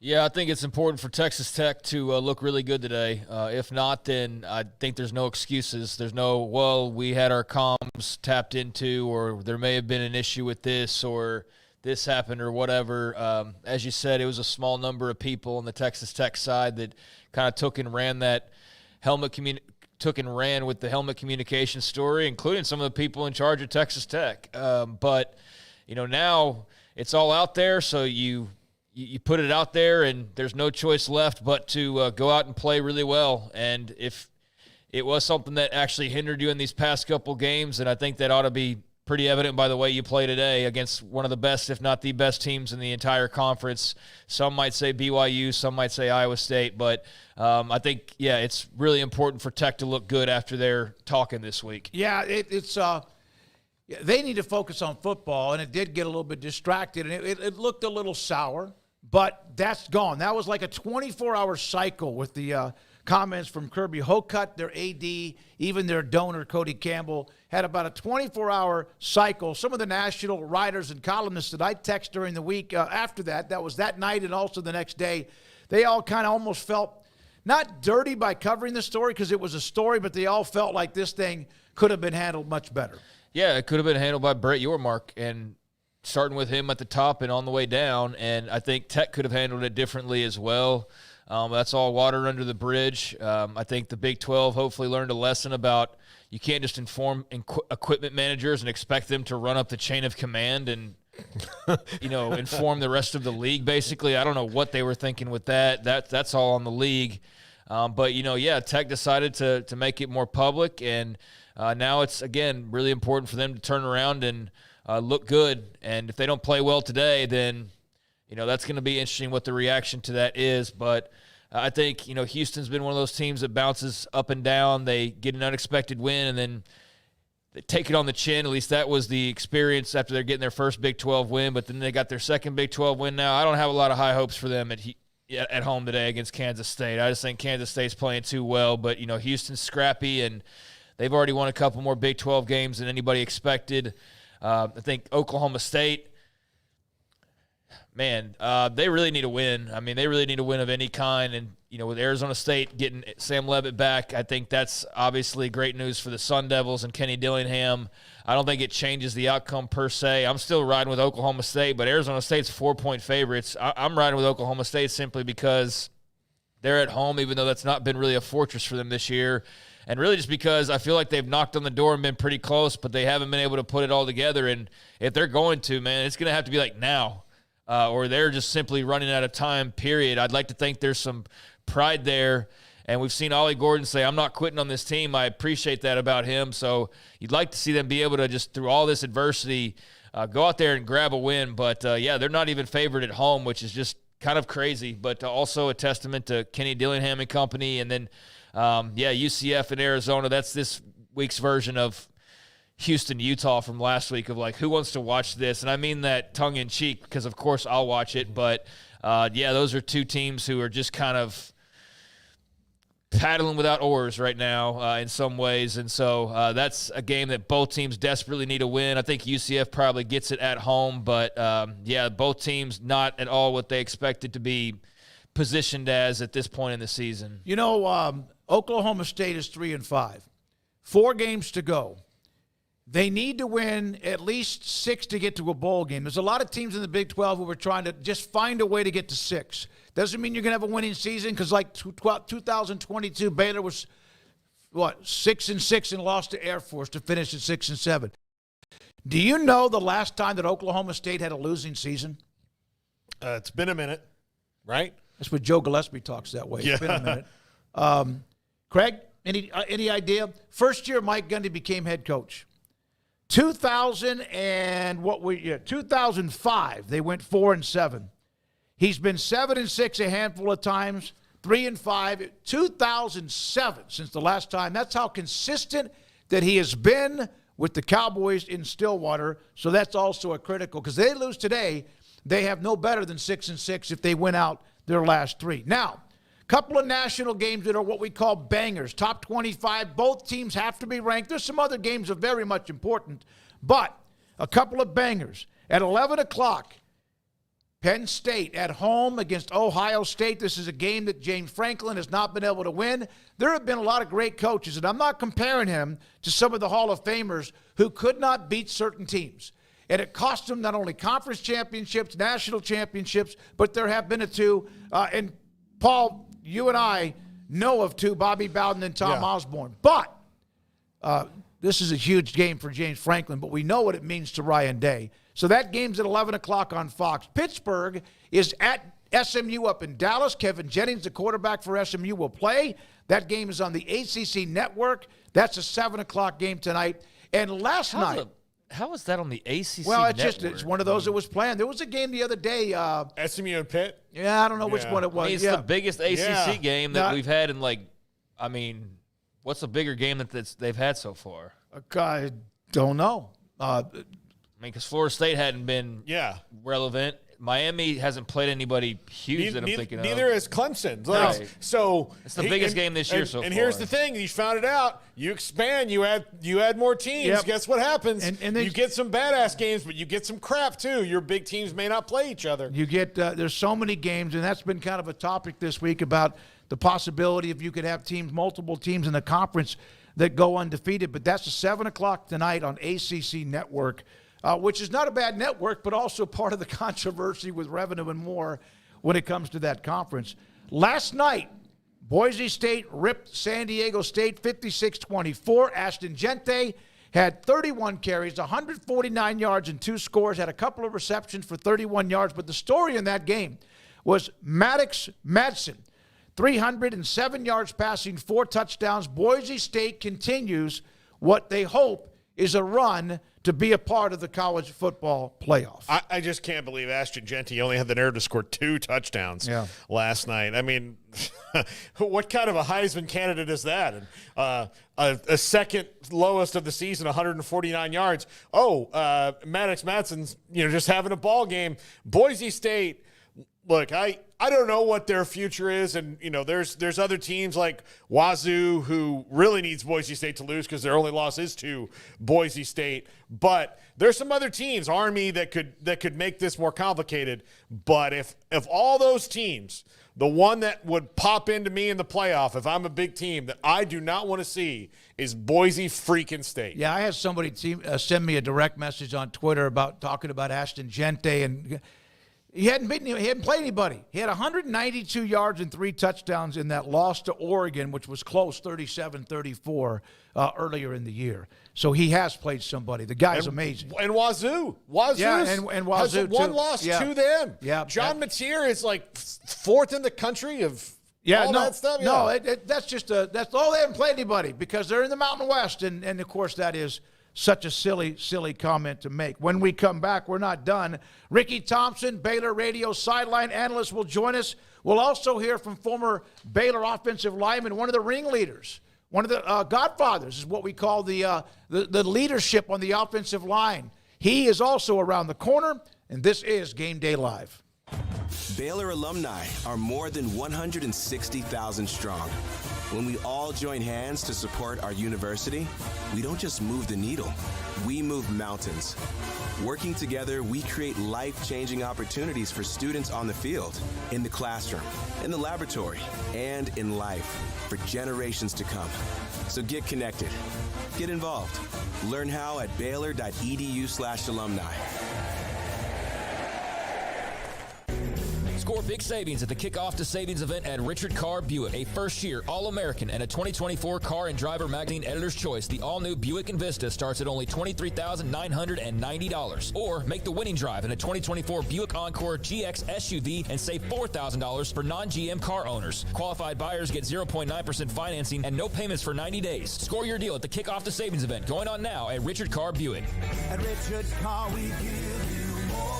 Yeah, I think it's important for Texas Tech to look really good today. If not, then I think there's no excuses. There's no, we had our comms tapped into, or there may have been an issue with this, or this happened or whatever. As you said, it was a small number of people on the Texas Tech side that kind of took and ran with the helmet communication story, including some of the people in charge of Texas Tech. But now it's all out there, so you put it out there, and there's no choice left but to go out and play really well. And if it was something that actually hindered you in these past couple games, and I think that ought to be pretty evident by the way you play today against one of the best, if not the best teams in the entire conference. Some might say BYU, some might say Iowa State, but I think, it's really important for Tech to look good after their talking this week. Yeah, they need to focus on football, and it did get a little bit distracted, and it looked a little sour, but that's gone. That was like a 24-hour cycle with the comments from Kirby Hocutt, their AD, even their donor, Cody Campbell, had about a 24-hour cycle. Some of the national writers and columnists that I text during the week after that was that night and also the next day, they all kind of almost felt not dirty by covering the story because it was a story, but they all felt like this thing could have been handled much better. Yeah, it could have been handled by Brett Yormark, and starting with him at the top and on the way down, and I think Tech could have handled it differently as well. That's all water under the bridge. I think the Big 12 hopefully learned a lesson about you can't just inform equipment managers and expect them to run up the chain of command and, inform the rest of the league, basically. I don't know what they were thinking with that. That's all on the league. But Tech decided to make it more public, and now it's, again, really important for them to turn around and look good. And if they don't play well today, then that's going to be interesting what the reaction to that is. But I think, Houston's been one of those teams that bounces up and down. They get an unexpected win, and then they take it on the chin. At least that was the experience after they're getting their first Big 12 win. But then they got their second Big 12 win now. I don't have a lot of high hopes for them at home today against Kansas State. I just think Kansas State's playing too well. But, Houston's scrappy, and they've already won a couple more Big 12 games than anybody expected. I think Oklahoma State, man, they really need a win. I mean, they really need a win of any kind. And, with Arizona State getting Sam Leavitt back, I think that's obviously great news for the Sun Devils and Kenny Dillingham. I don't think it changes the outcome per se. I'm still riding with Oklahoma State, but Arizona State's 4-point favorites. I'm riding with Oklahoma State simply because they're at home, even though that's not been really a fortress for them this year. And really just because I feel like they've knocked on the door and been pretty close, but they haven't been able to put it all together. And if they're going to, man, it's going to have to be like now. Or they're just simply running out of time, period. I'd like to think there's some pride there. And we've seen Ollie Gordon say, I'm not quitting on this team. I appreciate that about him. So you'd like to see them be able to just, through all this adversity, go out there and grab a win. But, they're not even favored at home, which is just kind of crazy. But also a testament to Kenny Dillingham and company. And then, UCF and Arizona. That's this week's version of Houston, Utah from last week of like, who wants to watch this? And I mean that tongue in cheek because, of course, I'll watch it. But, those are two teams who are just kind of paddling without oars right now in some ways. And so that's a game that both teams desperately need to win. I think UCF probably gets it at home. But, both teams not at all what they expected to be positioned as at this point in the season. Oklahoma State is 3-5. 4 games to go. They need to win at least 6 to get to a bowl game. There's a lot of teams in the Big 12 who are trying to just find a way to get to 6. Doesn't mean you're going to have a winning season because like 2022, Baylor was, 6-6 and lost to Air Force to finish at 6-7. Do you know the last time that Oklahoma State had a losing season? It's been a minute, right? That's what Joe Gillespie talks that way. Yeah. It's been a minute. Craig, any idea? First year Mike Gundy became head coach. 2005, they went 4-7. He's been 7-6 a handful of times, 3-5. 2007, since the last time. That's how consistent that he has been with the Cowboys in Stillwater. So that's also a critical, because they lose today, they have no better than 6-6 if they win out their last 3. Now, couple of national games that are what we call bangers, top 25. Both teams have to be ranked. There's some other games that are very much important, but a couple of bangers. At 11 o'clock, Penn State at home against Ohio State. This is a game that James Franklin has not been able to win. There have been a lot of great coaches, and I'm not comparing him to some of the Hall of Famers who could not beat certain teams. And it cost them not only conference championships, national championships, but there have been a 2. And Paul, you and I know of 2, Bobby Bowden and Tom Osborne. But this is a huge game for James Franklin, but we know what it means to Ryan Day. So that game's at 11 o'clock on Fox. Pittsburgh is at SMU up in Dallas. Kevin Jennings, the quarterback for SMU, will play. That game is on the ACC network. That's a 7 o'clock game tonight. And last night... How is that on the ACC Well, network? It's one of those that was planned. There was a game the other day. SMU and Pitt? Yeah, I don't know which one it was. I mean, it's the biggest ACC game that we've had in, what's the bigger game that they've had so far? I don't know. Because Florida State hadn't been relevant. Miami hasn't played anybody huge that I'm thinking of. Neither has Clemson. So it's the biggest game this year so far. And here's the thing: you found it out. You expand. You add more teams. Yep. Guess what happens? And you get some badass games, but you get some crap too. Your big teams may not play each other. You get there's so many games, and that's been kind of a topic this week about the possibility if you could have multiple teams in the conference that go undefeated. But that's at 7 o'clock tonight on ACC Network. Which is not a bad network, but also part of the controversy with revenue and more when it comes to that conference. Last night, Boise State ripped San Diego State 56-24. Ashton Gente had 31 carries, 149 yards, and 2 scores, had a couple of receptions for 31 yards. But the story in that game was Maddox Madsen, 307 yards passing, 4 touchdowns. Boise State continues what they hope is a run to be a part of the college football playoff. I just can't believe Ashton Gente only had the nerve to score 2 touchdowns last night. I mean, what kind of a Heisman candidate is that? And a second lowest of the season, 149 yards. Maddox Madsen's just having a ball game. Boise State. Look, I don't know what their future is, and there's other teams like Wazoo who really needs Boise State to lose because their only loss is to Boise State. But there's some other teams, Army, that could make this more complicated. But if all those teams, the one that would pop into me in the playoff, if I'm a big team that I do not want to see, is Boise freaking State. Yeah, I had somebody send me a direct message on Twitter about talking about Ashton Gente and. He hadn't played anybody. He had 192 yards and 3 touchdowns in that loss to Oregon, which was close, 37-34 earlier in the year. So he has played somebody. The guy's amazing. And Wazoo. Yeah, and Wazoo, has one too. loss to them. Yeah. John Mateer is like 4th in the country of that stuff. No, that's all. They haven't played anybody because they're in the Mountain West. And of course, that is such a silly comment to make. When we come back, we're not done. Ricky Thompson, Baylor radio sideline analyst, will join us. We'll also hear from former Baylor offensive lineman, one of the ringleaders, one of the godfathers is what we call the leadership on the offensive line. He is also around the corner, and this is Game Day Live. Baylor alumni are more than 160,000 strong. When we all join hands to support our university, we don't just move the needle, we move mountains. Working together, we create life-changing opportunities for students on the field, in the classroom, in the laboratory, and in life for generations to come. So get connected. Get involved. Learn how at baylor.edu/alumni. Score big savings at the Kickoff to Savings event at Richard Carr Buick. A first-year All-American and a 2024 Car and Driver Magazine Editor's Choice, the all-new Buick Envista starts at only $23,990. Or make the winning drive in a 2024 Buick Encore GX SUV and save $4,000 for non-GM car owners. Qualified buyers get 0.9% financing and no payments for 90 days. Score your deal at the Kickoff to Savings event going on now at Richard Carr Buick. At Richard Carr, we give you more.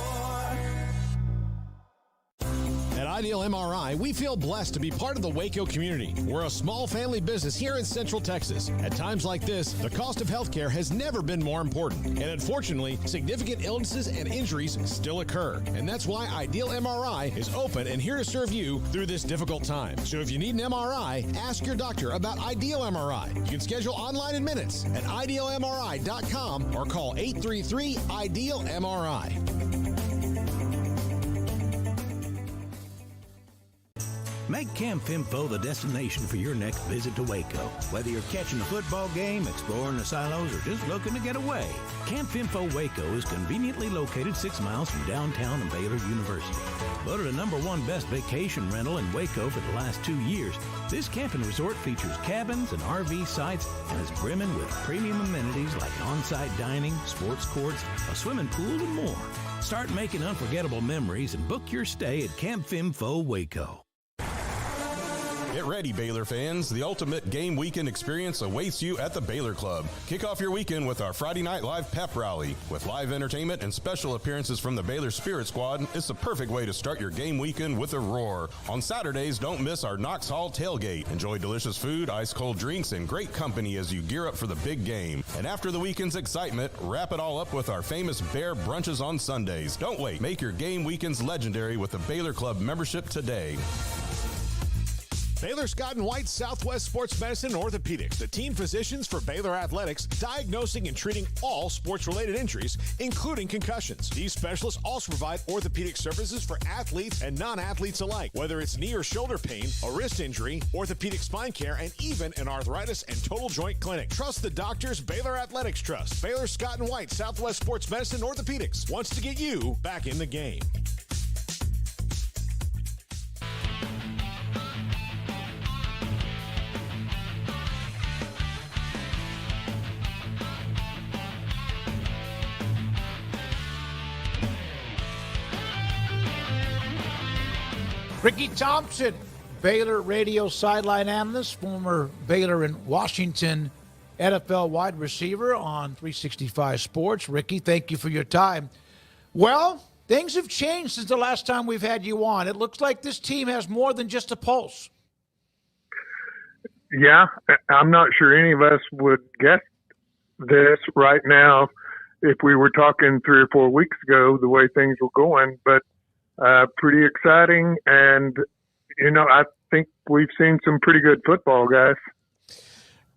At Ideal MRI, we feel blessed to be part of the Waco community. We're a small family business here in Central Texas. At times like this, the cost of healthcare has never been more important. And unfortunately, significant illnesses and injuries still occur. And that's why Ideal MRI is open and here to serve you through this difficult time. So if you need an MRI, ask your doctor about Ideal MRI. You can schedule online in minutes at idealmri.com or call 833-IDEAL-MRI. Make Camp Fimfo the destination for your next visit to Waco. Whether you're catching a football game, exploring the silos, or just looking to get away, Camp Fimfo Waco is conveniently located 6 miles from downtown and Baylor University. Voted a #1 best vacation rental in Waco for the last 2 years, this camping resort features cabins and RV sites and is brimming with premium amenities like on-site dining, sports courts, a swimming pool, and more. Start making unforgettable memories and book your stay at Camp Fimfo Waco. Get ready, Baylor fans. The ultimate game weekend experience awaits you at the Baylor Club. Kick off your weekend with our Friday Night Live pep rally. With live entertainment and special appearances from the Baylor Spirit Squad, it's the perfect way to start your game weekend with a roar. On Saturdays, don't miss our Knox Hall tailgate. Enjoy delicious food, ice-cold drinks, and great company as you gear up for the big game. And after the weekend's excitement, wrap it all up with our famous Bear brunches on Sundays. Don't wait. Make your game weekends legendary with the Baylor Club membership today. Baylor Scott & White Southwest Sports Medicine and Orthopedics, the team physicians for Baylor Athletics, diagnosing and treating all sports-related injuries, including concussions. These specialists also provide orthopedic services for athletes and non-athletes alike, whether it's knee or shoulder pain, a wrist injury, orthopedic spine care, and even an arthritis and total joint clinic. Trust the doctors Baylor Athletics trust. Baylor Scott & White Southwest Sports Medicine and Orthopedics wants to get you back in the game. Ricky Thompson, Baylor radio sideline analyst, former Baylor and Washington NFL wide receiver on 365 Sports. Ricky, thank you for your time. Well, things have changed since the last time we've had you on. It looks like this team has more than just a pulse. Yeah, I'm not sure any of us would guess this right now if we were talking 3 or 4 weeks ago, the way things were going, but pretty exciting, and, you know, I think we've seen some pretty good football, guys.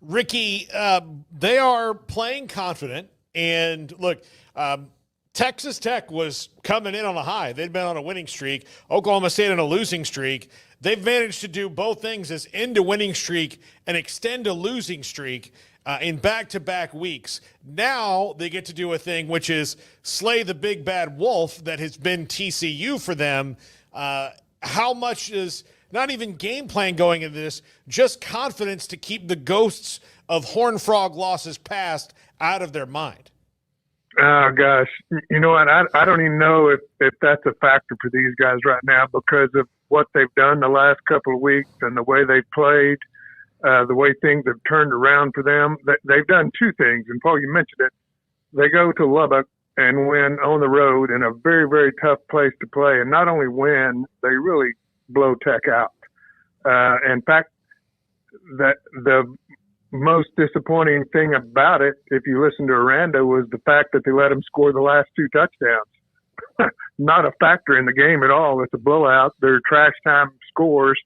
Ricky, they are playing confident, and look, Texas Tech was coming in on a high. They'd been on a winning streak. Oklahoma State on a losing streak. They've managed to do both things, as end a winning streak and extend a losing streak in back-to-back weeks. Now they get to do a thing which is slay the big bad wolf that has been TCU for them. How much is not even game plan going into this, just confidence to keep the ghosts of Horned Frog losses past out of their mind? Oh, gosh. You know what? I don't even know if that's a factor for these guys right now because of what they've done the last couple of weeks and the way they've played. The way things have turned around for them. They've done 2 things, and Paul, you mentioned it. They go to Lubbock and win on the road in a very, very tough place to play. And not only win, they really blow Tech out. In fact, that the most disappointing thing about it, if you listen to Aranda, was the fact that they let them score the last 2 touchdowns. Not a factor in the game at all. It's a blowout. They're trash time scores,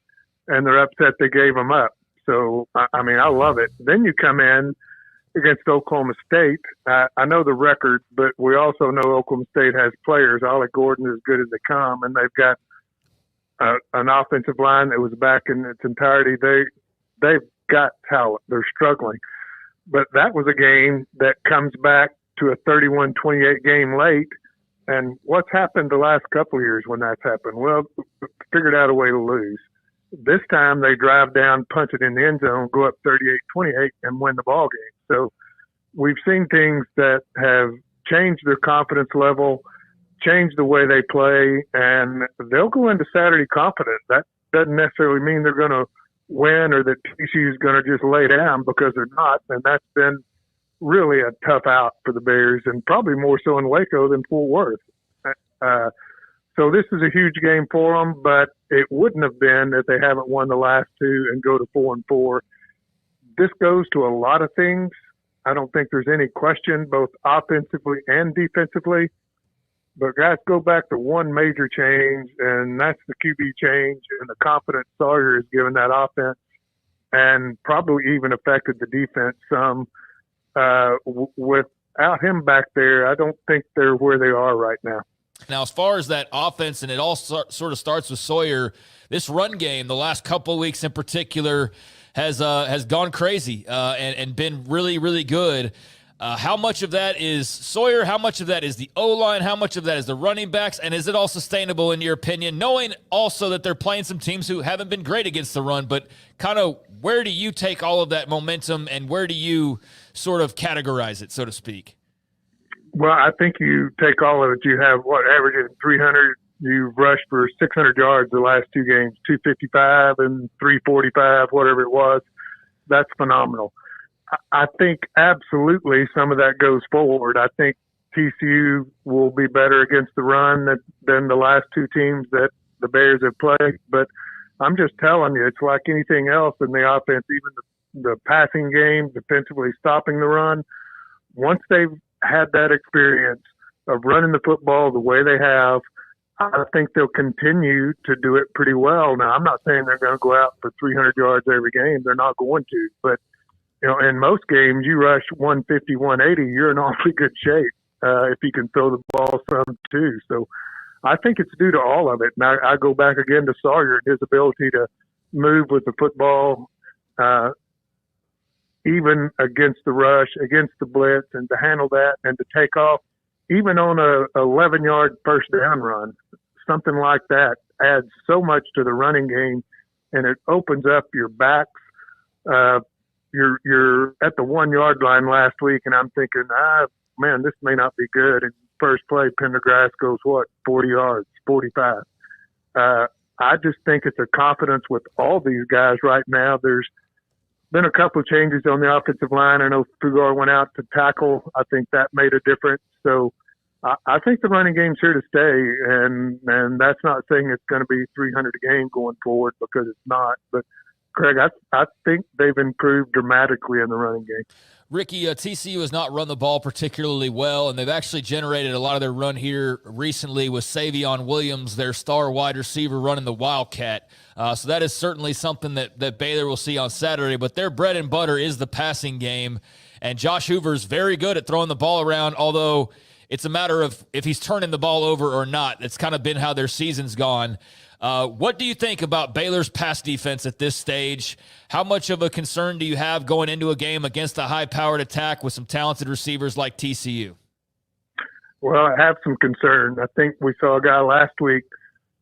and they're upset they gave them up. So, I mean, I love it. Then you come in against Oklahoma State. I know the record, but we also know Oklahoma State has players. Ollie Gordon is as good as they come, and they've got an offensive line that was back in its entirety. They've got talent. They're struggling. But that was a game that comes back to a 31-28 game late. And what's happened the last couple of years when that's happened? Well, figured out a way to lose. This time they drive down, punch it in the end zone, go up 38-28, and win the ball game. So we've seen things that have changed their confidence level, changed the way they play, and they'll go into Saturday confident. That doesn't necessarily mean they're going to win or that TCU is going to just lay down, because they're not. And that's been really a tough out for the Bears, and probably more so in Waco than Fort Worth. So this is a huge game for them, but it wouldn't have been if they haven't won the last two and go to 4-4. This goes to a lot of things. I don't think there's any question, both offensively and defensively. But guys, go back to one major change, and that's the QB change and the confidence Sawyer has given that offense, and probably even affected the defense some. Without him back there, I don't think they're where they are right now. Now, as far as that offense, and it all sort of starts with Sawyer, this run game, the last couple of weeks in particular, has gone crazy and been really, really good. How much of that is Sawyer? How much of that is the O-line? How much of that is the running backs? And is it all sustainable in your opinion, knowing also that they're playing some teams who haven't been great against the run, but kind of where do you take all of that momentum and where do you sort of categorize it, so to speak? Well, I think you take all of it. You have averaging 300. You've rushed for 600 yards the last two games, 255 and 345, whatever it was. That's phenomenal. I think absolutely some of that goes forward. I think TCU will be better against the run than the last two teams that the Bears have played. But I'm just telling you, it's like anything else in the offense, even the passing game, defensively stopping the run. Once they've had that experience of running the football the way they have, I think they'll continue to do it pretty well. Now, I'm not saying they're going to go out for 300 yards every game. They're not going to. But, in most games, you rush 150, 180, you're in awfully good shape if you can throw the ball some too. So I think it's due to all of it. And I go back again to Sawyer and his ability to move with the football, even against the rush, against the blitz, and to handle that and to take off, even on a 11-yard first down run. Something like that adds so much to the running game, and it opens up your backs. You're at the 1-yard line last week, and I'm thinking, man, this may not be good. And first play, Pendergrass goes, 40 yards, 45. I just think it's a confidence with all these guys right now. There's been a couple of changes on the offensive line. I know Fugar went out to tackle. I think that made a difference. So I think the running game's here to stay, and that's not saying it's going to be 300 a game going forward, because it's not. But Craig, I think they've improved dramatically in the running game. Ricky, TCU has not run the ball particularly well, and they've actually generated a lot of their run here recently with Savion Williams, their star wide receiver, running the Wildcat. So that is certainly something that Baylor will see on Saturday. But their bread and butter is the passing game, and Josh Hoover's very good at throwing the ball around, although it's a matter of if he's turning the ball over or not. That's kind of been how their season's gone. What do you think about Baylor's pass defense at this stage? How much of a concern do you have going into a game against a high-powered attack with some talented receivers like TCU? Well, I have some concern. I think we saw a guy last week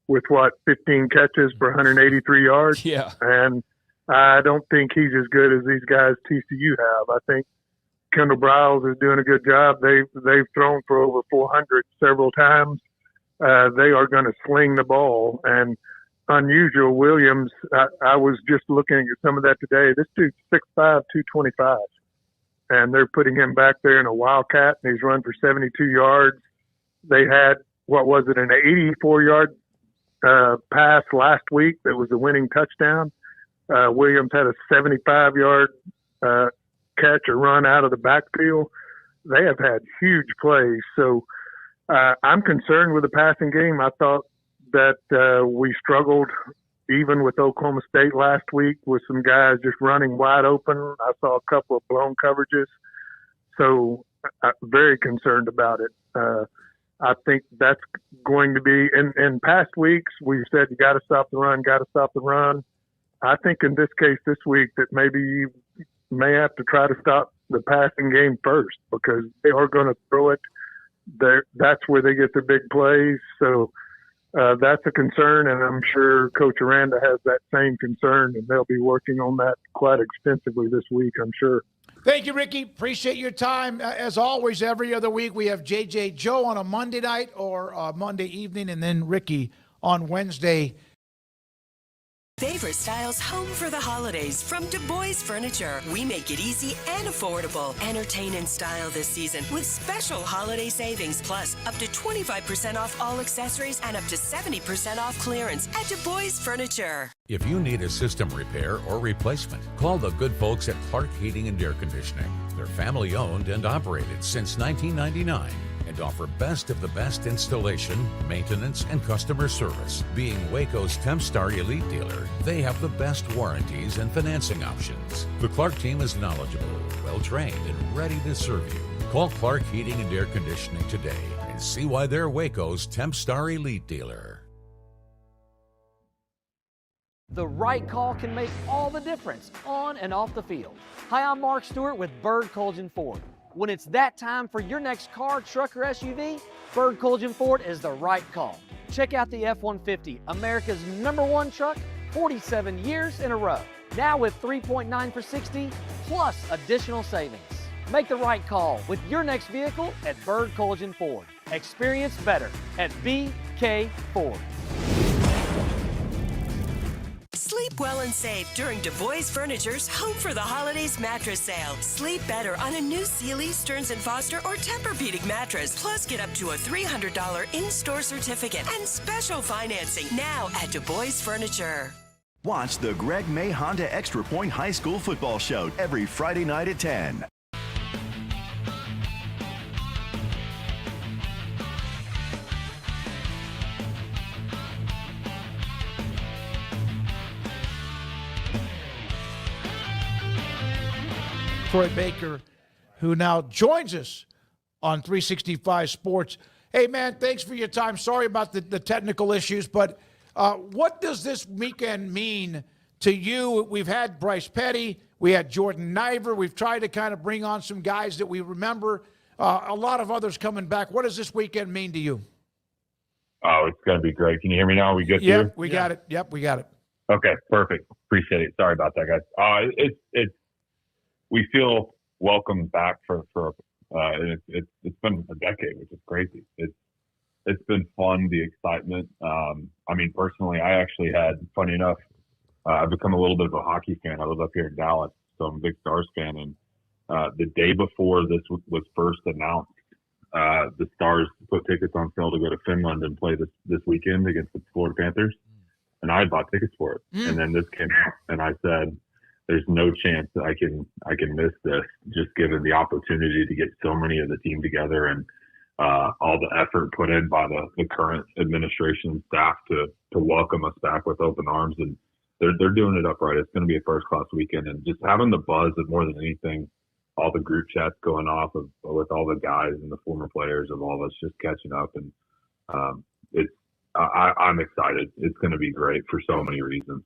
with, 15 catches for 183 yards? Yeah. And I don't think he's as good as these guys TCU have. I think Kendall Briles is doing a good job. They've thrown for over 400 several times. They are going to sling the ball. And unusual, Williams, I was just looking at some of that today. This dude's 6'5", 225. And they're putting him back there in a Wildcat, and he's run for 72 yards. They had, an 84-yard pass last week that was the winning touchdown. Williams had a 75-yard catch or run out of the backfield. They have had huge plays. So I'm concerned with the passing game. I thought that we struggled even with Oklahoma State last week with some guys just running wide open. I saw a couple of blown coverages. So I'm very concerned about it. I think that's going to be in past weeks. We've said you got to stop the run. I think in this case this week that maybe you may have to try to stop the passing game first because they are going to throw it. That's where they get their big plays. So that's a concern, and I'm sure Coach Aranda has that same concern, and they'll be working on that quite extensively this week, I'm sure. Thank you, Ricky. Appreciate your time. As always, every other week we have JJ Joe on a Monday night or Monday evening, and then Ricky on Wednesday. Favorite styles home for the holidays from Du Bois Furniture. We make it easy and affordable. Entertain in style this season with special holiday savings, plus up to 25% off all accessories and up to 70% off clearance at Du Bois Furniture. If you need a system repair or replacement, call the good folks at Clark Heating and Air Conditioning. They're family owned and operated since 1999. And offer best of the best installation, maintenance, and customer service. Being Waco's Tempstar Elite dealer, they have the best warranties and financing options. The Clark team is knowledgeable, well-trained, and ready to serve you. Call Clark Heating and Air Conditioning today and see why they're Waco's Tempstar Elite dealer. The right call can make all the difference on and off the field. Hi, I'm Mark Stewart with Bird Colgin Ford. When it's that time for your next car, truck, or SUV, Bird Colgin Ford is the right call. Check out the F-150, America's #1 truck, 47 years in a row. Now with 3.9 for 60, plus additional savings. Make the right call with your next vehicle at Bird Colgin Ford. Experience better at BK Ford. Sleep well and save during Du Bois Furniture's Home for the Holidays mattress sale. Sleep better on a new Sealy, Stearns & Foster, or Tempur-Pedic mattress. Plus, get up to a $300 in-store certificate and special financing now at Du Bois Furniture. Watch the Greg May Honda Extra Point High School Football Show every Friday night at 10. Troy Baker, who now joins us on 365 Sports. Hey, man, thanks for your time. Sorry about the technical issues, but what does this weekend mean to you? We've had Bryce Petty. We had Jordan Niver. We've tried to kind of bring on some guys that we remember. A lot of others coming back. What does this weekend mean to you? Oh, it's going to be great. Can you hear me now? We good? Yep, we got it. Yep, we got it. Okay, perfect. Appreciate it. Sorry about that, guys. We feel welcome back for it's been a decade, which is crazy. It's been fun, the excitement. I mean, personally, I actually had, funny enough, I've become a little bit of a hockey fan. I live up here in Dallas, so I'm a big Stars fan. And the day before this was first announced, the Stars put tickets on sale to go to Finland and play this weekend against the Florida Panthers. And I had bought tickets for it. And then this came out, and I said, there's no chance that I can miss this, just given the opportunity to get so many of the team together and all the effort put in by the current administration and staff to welcome us back with open arms. And they're doing it upright. It's going to be a first-class weekend. And just having the buzz of more than anything, all the group chats going off with all the guys and the former players of all of us just catching up. And I'm excited. It's going to be great for so many reasons.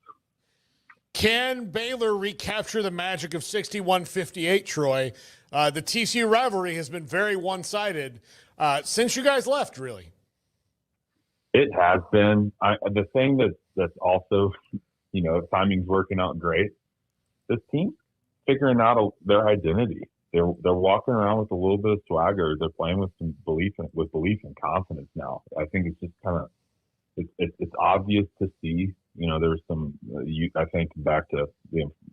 Can Baylor recapture the magic of 61-58, Troy? The TCU rivalry has been very one-sided since you guys left, really. It has been. The thing that's also, timing's working out great. This team's figuring out their identity. They're walking around with a little bit of swagger. They're playing with some belief and confidence now. I think it's just kind of it's obvious to see. There's some, I think back to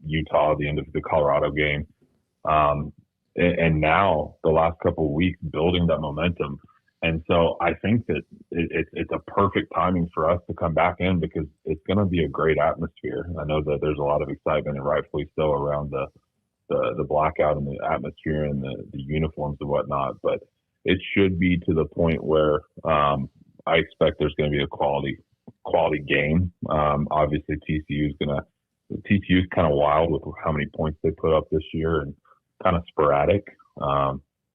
Utah, the end of the Colorado game. And now the last couple of weeks building that momentum. And so I think that it's a perfect timing for us to come back in because it's going to be a great atmosphere. I know that there's a lot of excitement and rightfully so around the blackout and the atmosphere and the uniforms and whatnot, but it should be to the point where I expect there's going to be a quality quality game. Obviously, TCU's kind of wild with how many points they put up this year and kind of sporadic.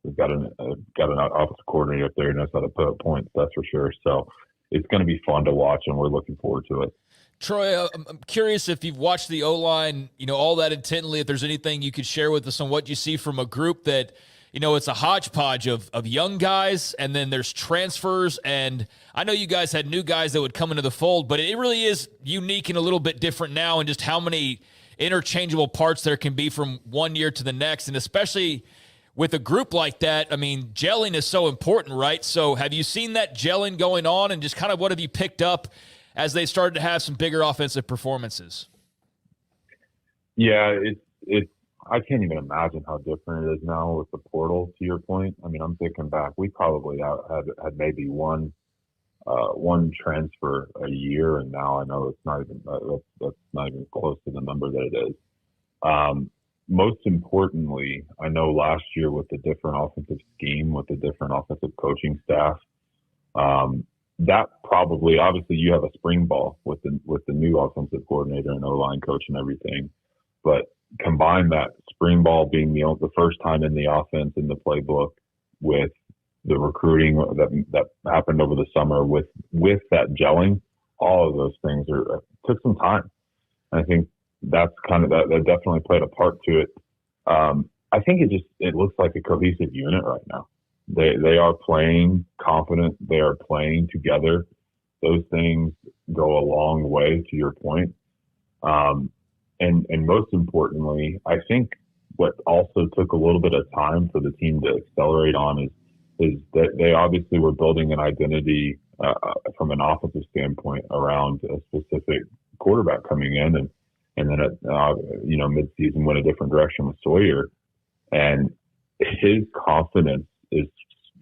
We've got an offensive coordinator up there who knows how to put up points, that's for sure. So it's going to be fun to watch, and we're looking forward to it. Troy, I'm curious if you've watched the O-line, all that intently, if there's anything you could share with us on what you see from a group that, it's a hodgepodge of young guys, and then there's transfers. And I know you guys had new guys that would come into the fold, but it really is unique and a little bit different now, and just how many interchangeable parts there can be from one year to the next. And especially with a group like that, gelling is so important, right? So have you seen that gelling going on, and just kind of what have you picked up as they started to have some bigger offensive performances? Yeah, it's I can't even imagine how different it is now with the portal, to your point. I'm thinking back, we probably had maybe one transfer a year, and now I know it's not even that's not even close to the number that it is. Most importantly, I know last year with the different offensive scheme, with the different offensive coaching staff, that probably, obviously you have a spring ball with the new offensive coordinator and O-line coach and everything, but combine that spring ball being the first time in the offense in the playbook with the recruiting that happened over the summer with that gelling, all of those things took some time. And I think that's that definitely played a part to it. I think it looks like a cohesive unit right now. They are playing confident. They are playing together. Those things go a long way, to your point. And most importantly, I think what also took a little bit of time for the team to accelerate on is that they obviously were building an identity from an offensive standpoint around a specific quarterback coming in, and then at midseason went a different direction with Sawyer, and his confidence is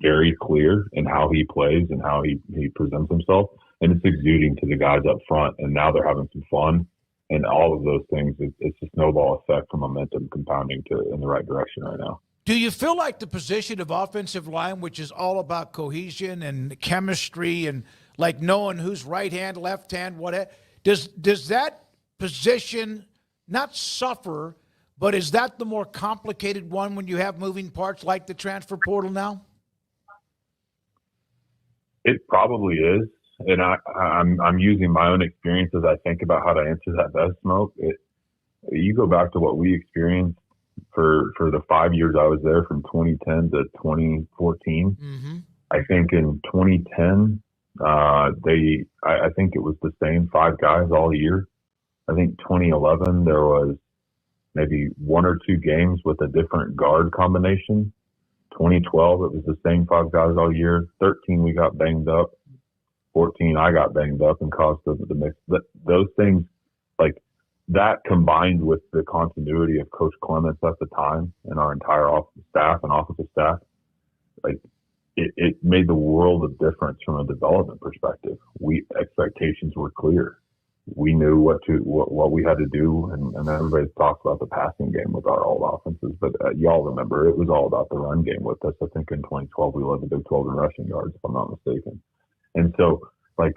very clear in how he plays and how he presents himself, and it's exuding to the guys up front. And now they're having some fun. And all of those things, it's a snowball effect from momentum compounding in the right direction right now. Do you feel like the position of offensive line, which is all about cohesion and chemistry and like knowing who's right hand, left hand, whatever, does that position not suffer, but is that the more complicated one when you have moving parts like the transfer portal now? It probably is. And I'm using my own experience as I think about how to answer that best, Smoak. You go back to what we experienced for the 5 years I was there, from 2010 to 2014. Mm-hmm. I think in 2010, I think it was the same 5 guys all year. I think 2011 there was maybe 1 or 2 games with a different guard combination. 2012 it was the same 5 guys all year. 13 we got banged up. 14, I got banged up and caused the mix. Those things, like that, combined with the continuity of Coach Clements at the time and our entire offensive staff, like it made the world of difference from a development perspective. Expectations were clear. We knew what we had to do, and everybody talks about the passing game with our old offenses, but y'all remember it was all about the run game with us. I think in 2012 we led the Big 12 in rushing yards, if I'm not mistaken. And so, like,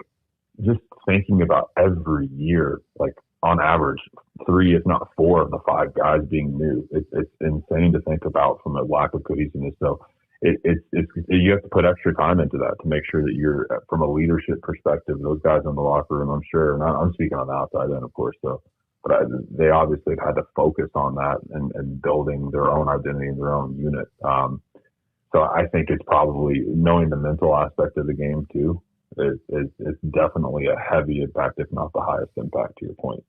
just thinking about every year, like on average, 3, if not 4 of the 5 guys being new, it's insane to think about from a lack of cohesiveness. So you have to put extra time into that to make sure that you're, from a leadership perspective, those guys in the locker room, I'm sure, and I'm speaking on the outside end, of course, so, but they obviously have had to focus on that and building their own identity and their own unit. So I think it's probably, knowing the mental aspect of the game too, is definitely a heavy impact, if not the highest impact, to your point.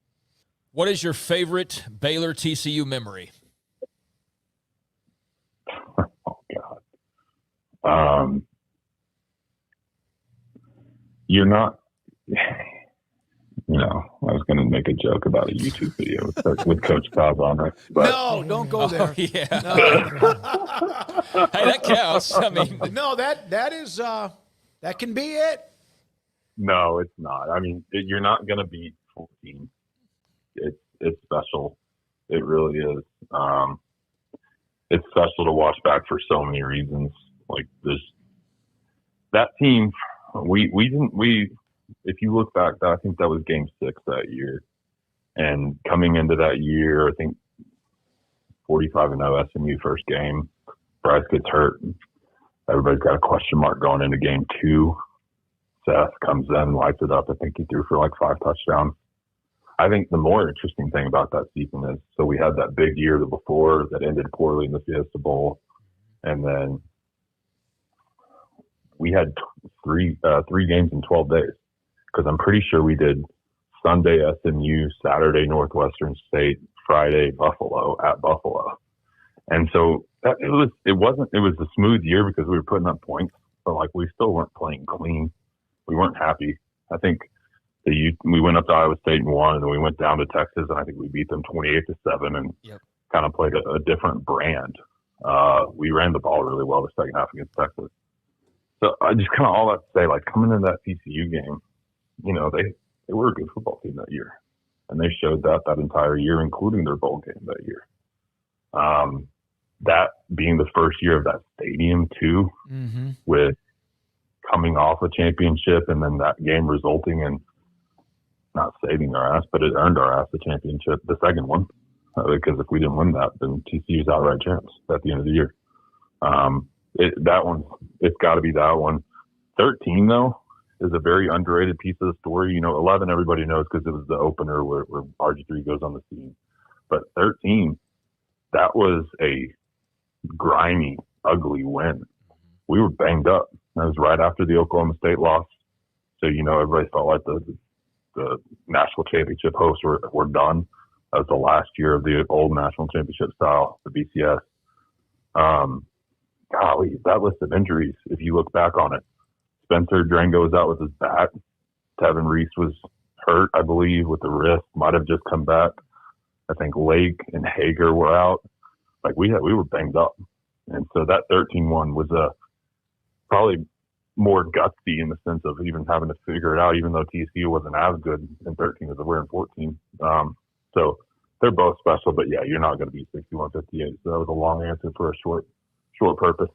What is your favorite Baylor TCU memory? Oh God. You're not, I was going to make a joke about a YouTube video with Coach Cobb on it. But. No, don't go there. Oh, yeah. No. Hey, that counts. I mean, no, that is that can be it. No, it's not. I mean, you're not going to beat 14. It's special. It really is. It's special to watch back for so many reasons. Like that team, we if you look back, I think that was Game 6 that year. And coming into that year, I think 45-0 SMU first game. Bryce gets hurt. Everybody's got a question mark going into Game 2. Seth comes in, lights it up. I think he threw for like 5 touchdowns. I think the more interesting thing about that season is, so we had that big year before that ended poorly in the Fiesta Bowl. And then we had three games in 12 days. Because I'm pretty sure we did Sunday SMU, Saturday Northwestern State, Friday Buffalo at Buffalo. And so it was a smooth year because we were putting up points, but like we still weren't playing clean. We weren't happy. I think we went up to Iowa State and won, and then we went down to Texas, and I think we beat them 28-7 and kind of played a different brand. We ran the ball really well the second half against Texas. So I just kind of all that to say, like coming into that TCU game, you know, they were a good football team that year, and they showed that entire year, including their bowl game that year. That being the first year of that stadium too, with coming off a championship, and then that game resulting in not saving our ass, but it earned our ass the championship, the second one, because if we didn't win that, then TCU's outright champs at the end of the year. That one, it's got to be that one. 13 though is a very underrated piece of the story. You know, 11 everybody knows because it was the opener where RG3 goes on the scene, but 13, that was a grimy, ugly win. We were banged up. That was right after the Oklahoma State loss. So, you know, everybody felt like the national championship hosts were done. That was the last year of the old national championship style, the BCS. Golly, that list of injuries, if you look back on it, Spencer Drango was out with his back. Tevin Reese was hurt, I believe, with the wrist, might have just come back. I think Lake and Hager were out. Like we were banged up. And so that 13-1 was probably more gutsy in the sense of even having to figure it out, even though TCU wasn't as good in 13 as they were in 14. So they're both special, but yeah, you're not going to be 61-58. So that was a long answer for a short purpose.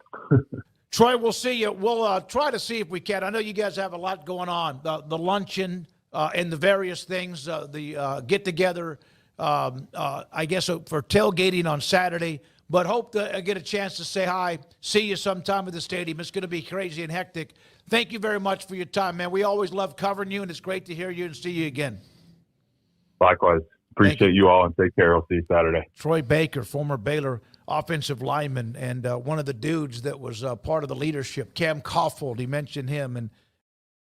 Troy, we'll see you. We'll try to see if we can. I know you guys have a lot going on. The luncheon and the various things, the get-together, I guess, for tailgating on Saturday. But hope to get a chance to say hi, see you sometime at the stadium. It's going to be crazy and hectic. Thank you very much for your time, man. We always love covering you, and it's great to hear you and see you again. Likewise. Appreciate you all, and take care. I'll see you Saturday. Troy Baker, former Baylor offensive lineman, and one of the dudes that was part of the leadership. Cam Caulfield, he mentioned him. And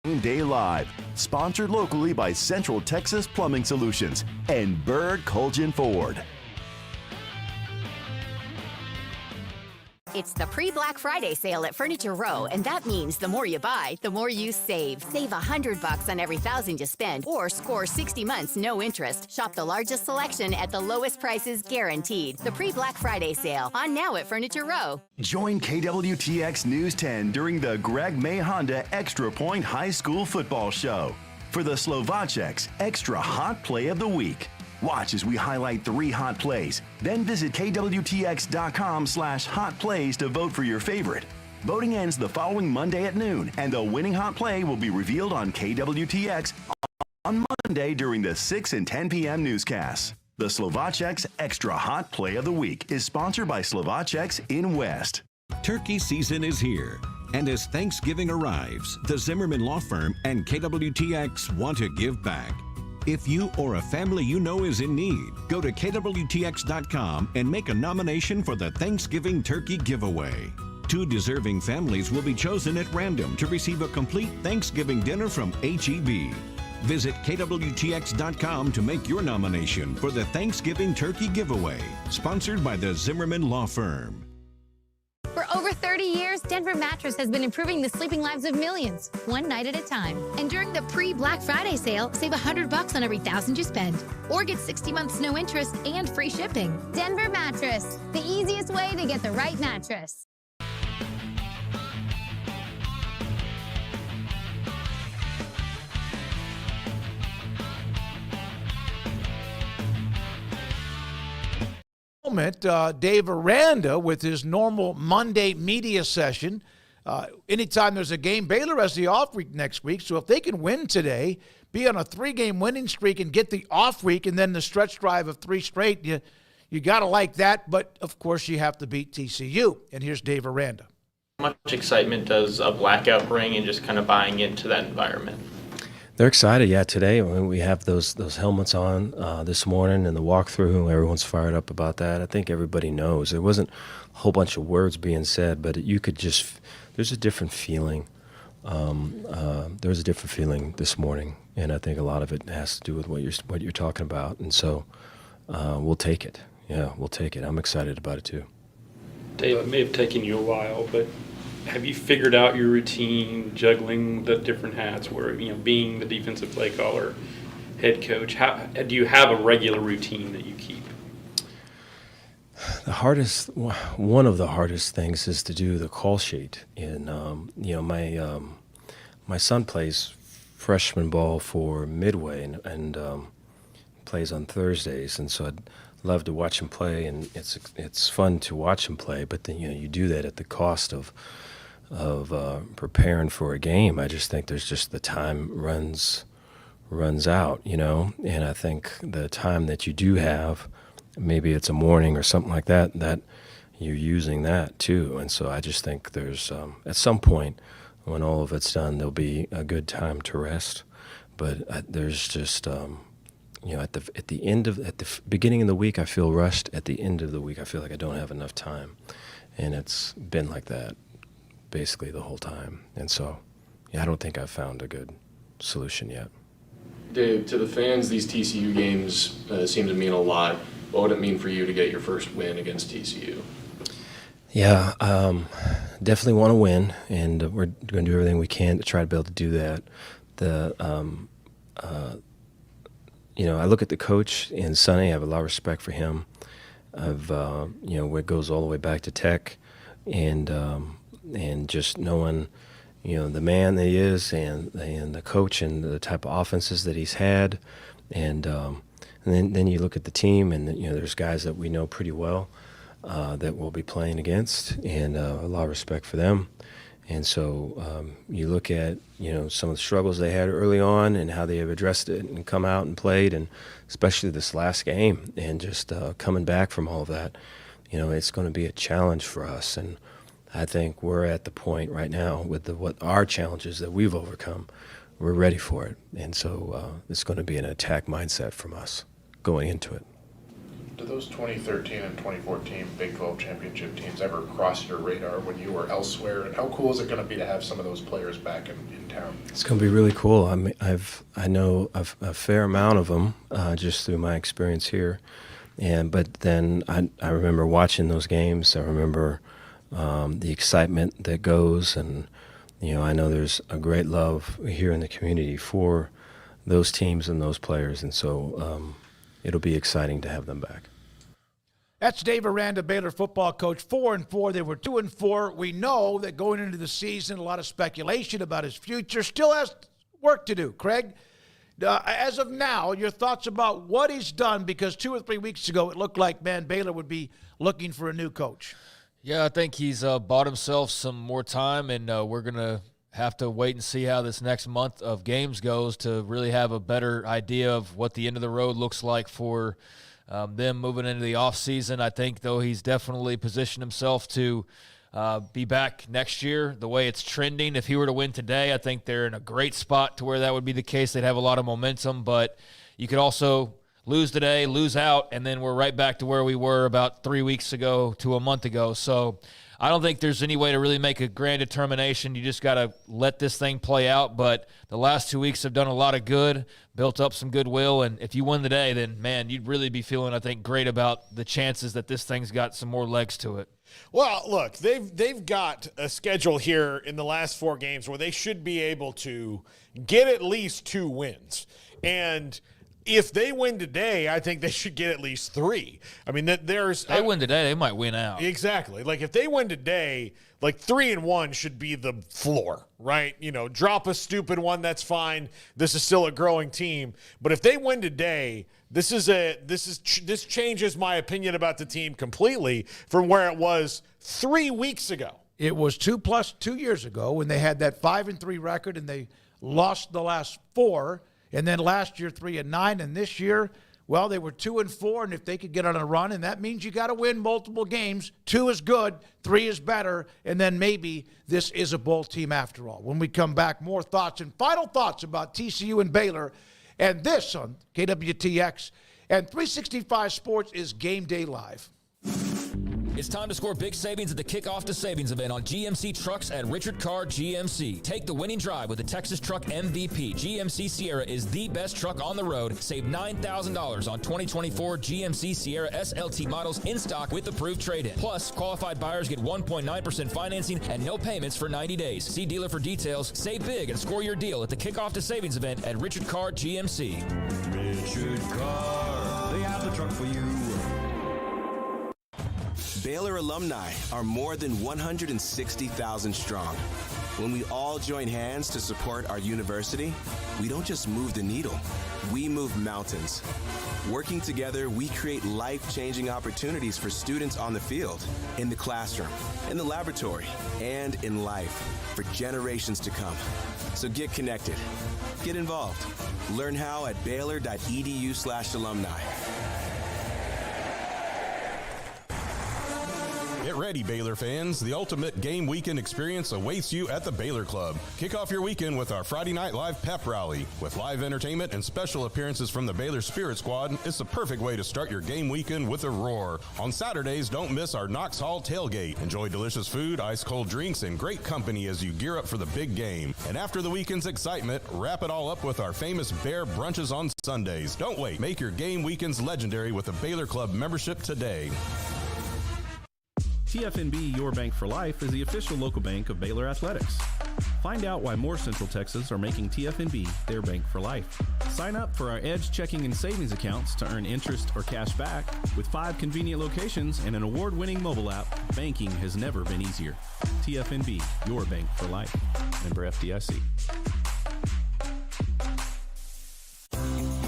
GameDay Live, sponsored locally by Central Texas Plumbing Solutions and Bird Colgin Ford. It's the pre-Black Friday sale at Furniture Row, and that means the more you buy, the more you save. Save $100 on every $1,000 you spend, or score 60 months no interest. Shop the largest selection at the lowest prices guaranteed. The pre-Black Friday sale, on now at Furniture Row. Join KWTX News 10 during the Greg May Honda Extra Point High School Football Show for the Slovaceks Extra Hot Play of the Week. Watch as we highlight 3 hot plays. Then visit kwtx.com/hot plays to vote for your favorite. Voting ends the following Monday at noon, and the winning hot play will be revealed on KWTX on Monday during the 6 and 10 p.m. newscasts. The Slovaceks Extra Hot Play of the Week is sponsored by Slovaceks in West. Turkey season is here. And as Thanksgiving arrives, the Zimmerman Law Firm and KWTX want to give back. If you or a family you know is in need, go to kwtx.com and make a nomination for the Thanksgiving Turkey Giveaway. 2 deserving families will be chosen at random to receive a complete Thanksgiving dinner from H-E-B. Visit kwtx.com to make your nomination for the Thanksgiving Turkey Giveaway, sponsored by the Zimmerman Law Firm. For over 30 years, Denver Mattress has been improving the sleeping lives of millions, one night at a time. And during the pre-Black Friday sale, save $100 on every $1,000 you spend, or get 60 months no interest and free shipping. Denver Mattress, the easiest way to get the right mattress. Dave Aranda with his normal Monday media session. anytime there's a game, Baylor has the off week next week. So if they can win today, be on a 3-game winning streak and get the off week and then the stretch drive of 3 straight, you got to like that. But, of course, you have to beat TCU. And here's Dave Aranda. How much excitement does a blackout bring and just kind of buying into that environment? They're excited, yeah. Today we have those helmets on this morning and the walkthrough. Everyone's fired up about that. I think everybody knows. There wasn't a whole bunch of words being said, but you could just – there's a different feeling. There was a different feeling this morning, and I think a lot of it has to do with what you're talking about. And so we'll take it. Yeah, we'll take it. I'm excited about it too. Dave, it may have taken you a while, but have you figured out your routine, juggling the different hats, where being the defensive play caller, head coach? How do you have a regular routine that you keep? One of the hardest things is to do the call sheet. And my son plays freshman ball for Midway and plays on Thursdays, and so I'd love to watch him play, and it's fun to watch him play. But then you do that at the cost of preparing for a game. I just think there's just the time runs out, and I think the time that you do have, maybe it's a morning or something like that you're using that too. And so I just think there's at some point when all of it's done, there'll be a good time to rest. But there's just at the beginning of the week I feel rushed. At the end of the week I feel like I don't have enough time, and it's been like that basically the whole time. And so I don't think I've found a good solution yet. Dave, to the fans, these TCU games seem to mean a lot. What would it mean for you to get your first win against TCU? Yeah, definitely want to win, and we're going to do everything we can to try to be able to do that. I look at the coach in Sonny. I have a lot of respect for him. It goes all the way back to Tech, and just knowing, the man that he is, and the coach, and the type of offenses that he's had, and then you look at the team, and there's guys that we know pretty well that we'll be playing against, and a lot of respect for them. And so you look at, some of the struggles they had early on and how they have addressed it and come out and played, and especially this last game, and just coming back from all of that, it's going to be a challenge for us. And I think we're at the point right now with what our challenges that we've overcome, we're ready for it. And so it's going to be an attack mindset from us going into it. Do those 2013 and 2014 Big 12 championship teams ever cross your radar when you were elsewhere? And how cool is it going to be to have some of those players back in town? It's going to be really cool. I know a fair amount of them just through my experience here, but then I remember watching those games. I remember the excitement that goes, and I know there's a great love here in the community for those teams and those players, and so it'll be exciting to have them back. That's Dave Aranda, Baylor football coach, 4-4. They were 2-4. We know that going into the season, a lot of speculation about his future. Still has work to do. Craig, as of now, your thoughts about what he's done, because 2 or 3 weeks ago it looked like, Baylor would be looking for a new coach. Yeah, I think he's bought himself some more time, and we're going to have to wait and see how this next month of games goes to really have a better idea of what the end of the road looks like for them moving into the offseason. I think, though, he's definitely positioned himself to be back next year the way it's trending. If he were to win today, I think they're in a great spot to where that would be the case. They'd have a lot of momentum, but you could also lose today, lose out, and then we're right back to where we were about 3 weeks ago to a month ago. So I don't think there's any way to really make a grand determination. You just got to let this thing play out. But the last 2 weeks have done a lot of good, built up some goodwill. And if you win today, then, man, you'd really be feeling, I think, great about the chances that this thing's got some more legs to it. Well, look, they've got a schedule here in the last 4 games where they should be able to get at least 2 wins. And if they win today, I think they should get at least 3. I mean, they win today, they might win out. Exactly. Like, if they win today, like 3-1 should be the floor, right? Drop a stupid one, that's fine. This is still a growing team. But if they win today, this changes my opinion about the team completely from where it was 3 weeks ago. It was 2 years ago when they had that 5-3 record and they lost the last 4, and then last year 3-9, and this year, well, they were 2-4, and if they could get on a run, and that means you got to win multiple games. 2 is good, 3 is better, and then maybe this is a bowl team after all. When we come back, more thoughts and final thoughts about TCU and Baylor, and this on KWTX and 365 Sports is Game Day Live. It's time to score big savings at the Kickoff to Savings event on GMC trucks at Richard Carr GMC. Take the winning drive with the Texas Truck MVP. GMC Sierra is the best truck on the road. Save $9,000 on 2024 GMC Sierra SLT models in stock with approved trade-in. Plus, qualified buyers get 1.9% financing and no payments for 90 days. See dealer for details. Save big and score your deal at the Kickoff to Savings event at Richard Carr GMC. Richard Carr, they have the truck for you. Baylor alumni are more than 160,000 strong. When we all join hands to support our university, we don't just move the needle, we move mountains. Working together, we create life-changing opportunities for students on the field, in the classroom, in the laboratory, and in life for generations to come. So get connected, get involved. Learn how at baylor.edu/alumni. Get ready, Baylor fans. The ultimate game weekend experience awaits you at the Baylor Club. Kick off your weekend with our Friday Night Live pep rally. With live entertainment and special appearances from the Baylor Spirit Squad, it's the perfect way to start your game weekend with a roar. On Saturdays, don't miss our Knox Hall tailgate. Enjoy delicious food, ice-cold drinks, and great company as you gear up for the big game. And after the weekend's excitement, wrap it all up with our famous Bear brunches on Sundays. Don't wait. Make your game weekends legendary with a Baylor Club membership today. TFNB Your Bank for Life is the official local bank of Baylor Athletics. Find out why more Central Texas are making TFNB their bank for life. Sign up for our Edge checking and savings accounts to earn interest or cash back. With 5 convenient locations and an award-winning mobile app, banking has never been easier. TFNB Your Bank for Life. Member FDIC.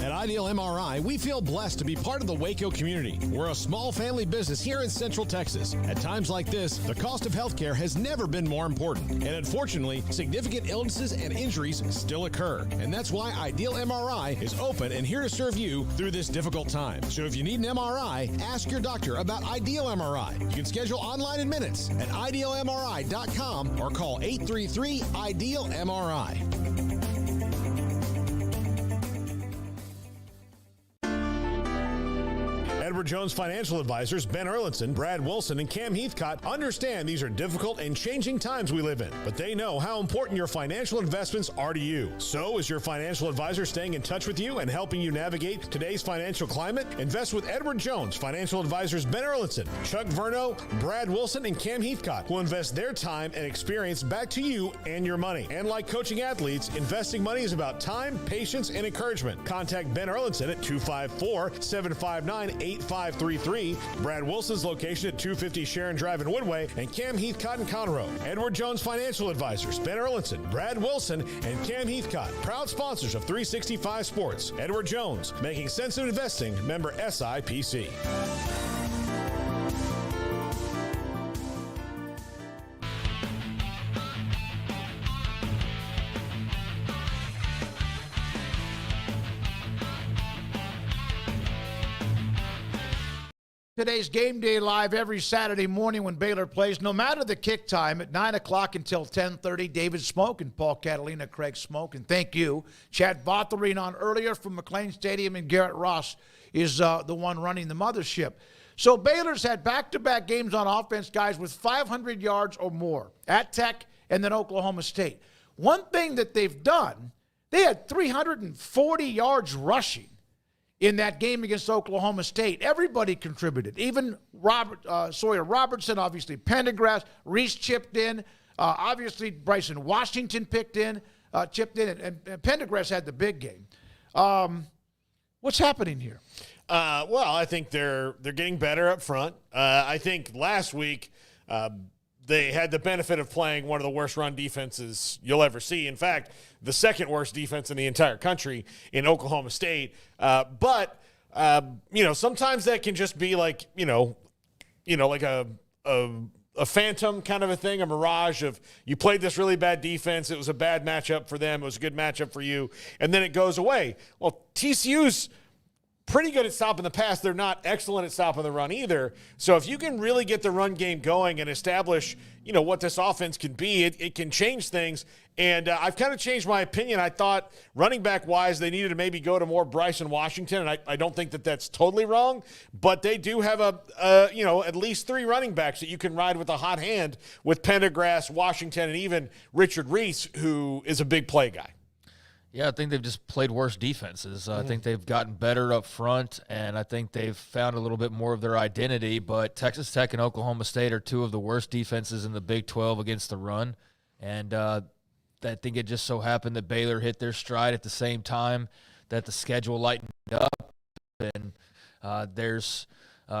At Ideal MRI, we feel blessed to be part of the Waco community. We're a small family business here in Central Texas. At times like this, the cost of healthcare has never been more important. And unfortunately, significant illnesses and injuries still occur. And that's why Ideal MRI is open and here to serve you through this difficult time. So if you need an MRI, ask your doctor about Ideal MRI. You can schedule online in minutes at idealmri.com or call 833-IDEAL-MRI. Edward Jones Financial Advisors Ben Erlinson, Brad Wilson, and Cam Heathcott understand these are difficult and changing times we live in, but they know how important your financial investments are to you. So is your financial advisor staying in touch with you and helping you navigate today's financial climate? Invest with Edward Jones Financial Advisors Ben Erlinson, Chuck Verno, Brad Wilson, and Cam Heathcott will invest their time and experience back to you and your money. And like coaching athletes, investing money is about time, patience, and encouragement. Contact Ben Erlinson at 254-759-8533. Brad Wilson's location at 250 Sharon Drive in Woodway, and Cam Heathcott in Conroe. Edward Jones Financial Advisors, Ben Erlinson, Brad Wilson, and Cam Heathcott, proud sponsors of 365 Sports. Edward Jones, making sense of investing, member SIPC. Today's Game Day Live every Saturday morning when Baylor plays, no matter the kick time, at 9 o'clock until 10:30. David Smoak and Paul Catalina, Craig Smoak, and thank you. Chad Botherine on earlier from McLean Stadium, and Garrett Ross is the one running the mothership. So Baylor's had back-to-back games on offense, guys, with 500 yards or more at Tech and then Oklahoma State. One thing that they've done, they had 340 yards rushing in that game against Oklahoma State. Everybody contributed. Even Sawyer Robertson, obviously Pendergrass, Reese chipped in. Obviously Bryson Washington chipped in, and Pendergrass had the big game. What's happening here? Well, I think they're getting better up front. I think last week they had the benefit of playing one of the worst run defenses you'll ever see. In fact, the second worst defense in the entire country in Oklahoma State. But sometimes that can just be like, like a a phantom kind of a thing, a mirage of you played this really bad defense. It was a bad matchup for them. It was a good matchup for you. And then it goes away. Well, TCU's pretty good at stopping the pass. They're not excellent at stopping the run either. So if you can really get the run game going and establish, what this offense can be, it can change things. And I've kind of changed my opinion. I thought running back wise, they needed to maybe go to more Bryson Washington. And I don't think that that's totally wrong, but they do have at least 3 running backs that you can ride with a hot hand with Pendergrass, Washington, and even Richard Reese, who is a big play guy. Yeah, I think they've just played worse defenses. I think they've gotten better up front, and I think they've found a little bit more of their identity. But Texas Tech and Oklahoma State are 2 of the worst defenses in the Big 12 against the run. And I think it just so happened that Baylor hit their stride at the same time that the schedule lightened up. And there's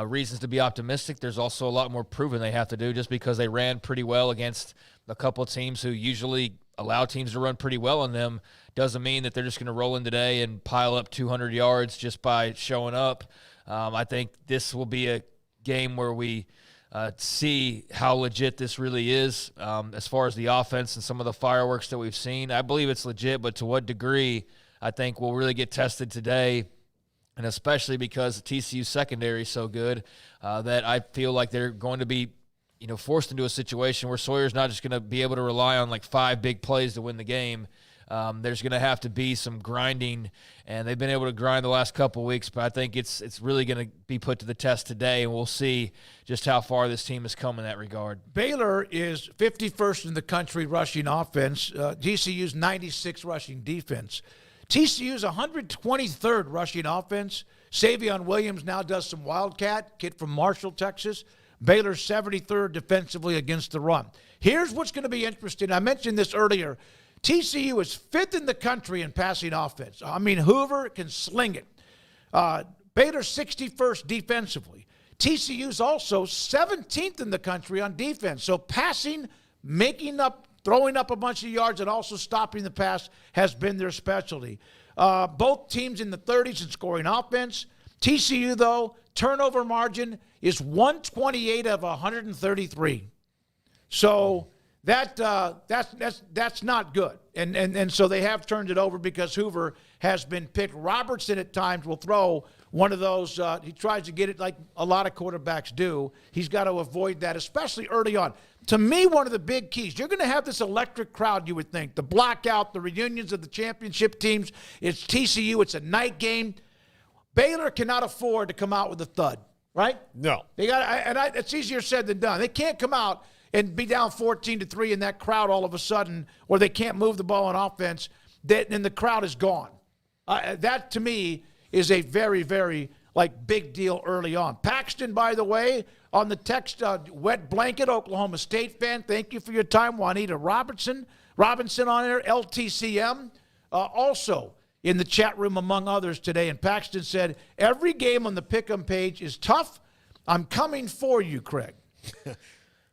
reasons to be optimistic. There's also a lot more proving they have to do just because they ran pretty well against a couple of teams who usually allow teams to run pretty well on them. Doesn't mean that they're just going to roll in today and pile up 200 yards just by showing up. I think this will be a game where we see how legit this really is as far as the offense and some of the fireworks that we've seen. I believe it's legit, but to what degree I think we'll really get tested today, and especially because the TCU secondary is so good that I feel like they're going to be forced into a situation where Sawyer's not just going to be able to rely on like 5 big plays to win the game. There's going to have to be some grinding, and they've been able to grind the last couple of weeks, but I think it's really going to be put to the test today, and we'll see just how far this team has come in that regard. Baylor is 51st in the country rushing offense. TCU's 96 rushing defense. TCU's 123rd rushing offense. Savion Williams now does some Wildcat, kid from Marshall, Texas. Baylor's 73rd defensively against the run. Here's what's going to be interesting. I mentioned this earlier. TCU is 5th in the country in passing offense. I mean, Hoover can sling it. Baylor's 61st defensively. TCU's also 17th in the country on defense. So passing, throwing up a bunch of yards, and also stopping the pass has been their specialty. Both teams in the 30s in scoring offense. TCU, though, turnover margin is 128 of 133. So that's not good. And so they have turned it over because Hoover has been picked. Robertson at times will throw one of those. He tries to get it like a lot of quarterbacks do. He's got to avoid that, especially early on. To me, one of the big keys, you're going to have this electric crowd, you would think. The blackout, the reunions of the championship teams. It's TCU. It's a night game. Baylor cannot afford to come out with a thud, right? No. It's easier said than done. They can't come out and be down 14-3 in that crowd all of a sudden, or they can't move the ball on offense, and the crowd is gone. That, to me, is a very, very, big deal early on. Paxton, by the way, on the text, wet blanket, Oklahoma State fan, thank you for your time. Juanita Robinson on there, LTCM, also in the chat room, among others today. And Paxton said, every game on the Pick'em page is tough. I'm coming for you, Craig.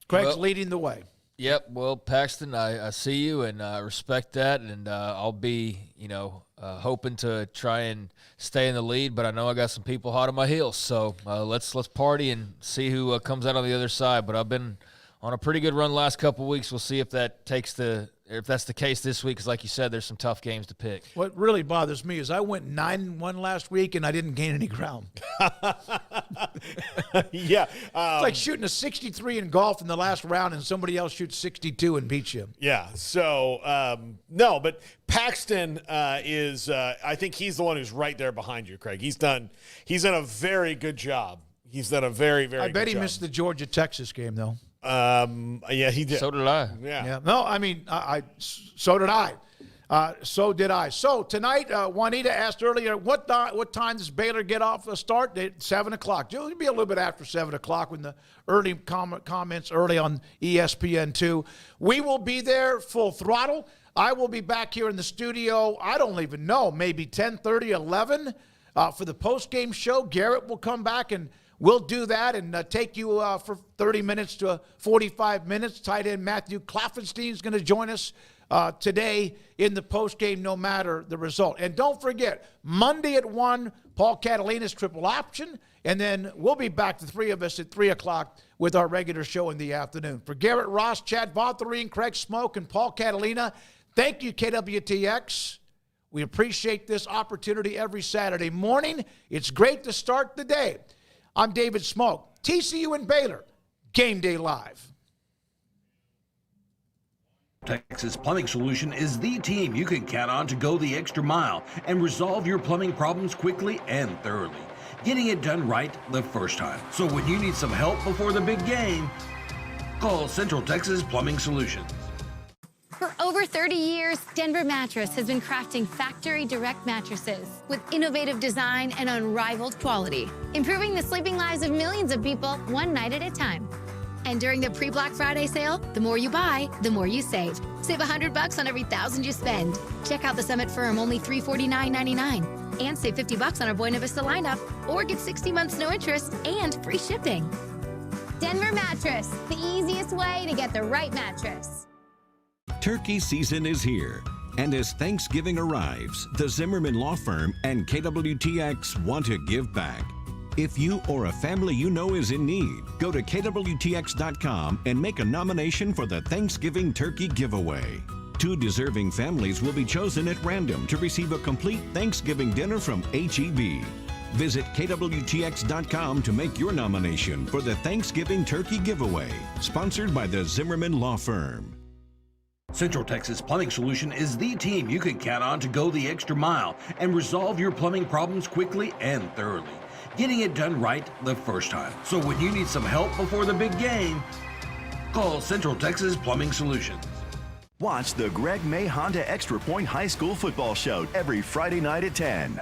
Craig's leading the way. Yep. Well, Paxton, I see you, and I respect that, and I'll be, hoping to try and stay in the lead, but I know I got some people hot on my heels, so let's party and see who comes out on the other side. But I've been on a pretty good run the last couple of weeks. We'll see if that's the case this week, because like you said, there's some tough games to pick. What really bothers me is I went 9-1 last week, and I didn't gain any ground. Yeah. It's like shooting a 63 in golf in the last round, and somebody else shoots 62 and beats you. Yeah. So, no, but Paxton is I think he's the one who's right there behind you, Craig. He's done a very good job. He's done a very, very good job. I bet he missed the Georgia-Texas game, though. Yeah, he did. So did I. Yeah. No, I mean, so did I. So did I. So tonight, Juanita asked earlier, what time does Baylor get off a start? 7 o'clock. It'll be a little bit after 7 o'clock when the early comments early on ESPN2. We will be there full throttle. I will be back here in the studio, I don't even know, maybe 10:30, 11 for the post-game show. Garrett will come back and we'll do that and take you for 30 minutes to 45 minutes. Tight end Matthew Klaffenstein is going to join us today in the postgame, no matter the result. And don't forget, Monday at 1, Paul Catalina's triple option, and then we'll be back, the three of us, at 3 o'clock with our regular show in the afternoon. For Garrett Ross, Chad Votherine, Craig Smoak, and Paul Catalina, thank you, KWTX. We appreciate this opportunity every Saturday morning. It's great to start the day. I'm David Smoak. TCU and Baylor, Game Day Live. Texas Plumbing Solution is the team you can count on to go the extra mile and resolve your plumbing problems quickly and thoroughly, getting it done right the first time. So when you need some help before the big game, call Central Texas Plumbing Solutions. For over 30 years, Denver Mattress has been crafting factory direct mattresses with innovative design and unrivaled quality, improving the sleeping lives of millions of people one night at a time. And during the pre-Black Friday sale, the more you buy, the more you save. Save $100 on every $1,000 you spend. Check out the Summit Firm, only $349.99. And save $50 on our Buena Vista lineup, or get 60 months no interest and free shipping. Denver Mattress, the easiest way to get the right mattress. Turkey season is here, and as Thanksgiving arrives, the Zimmerman Law Firm and KWTX want to give back. If you or a family you know is in need, go to KWTX.com and make a nomination for the Thanksgiving Turkey Giveaway. 2 deserving families will be chosen at random to receive a complete Thanksgiving dinner from H-E-B. Visit KWTX.com to make your nomination for the Thanksgiving Turkey Giveaway, sponsored by the Zimmerman Law Firm. Central Texas Plumbing Solution is the team you can count on to go the extra mile and resolve your plumbing problems quickly and thoroughly, getting it done right the first time. So when you need some help before the big game, call Central Texas Plumbing Solutions. Watch the Greg May Honda Extra Point High School Football Show every Friday night at 10.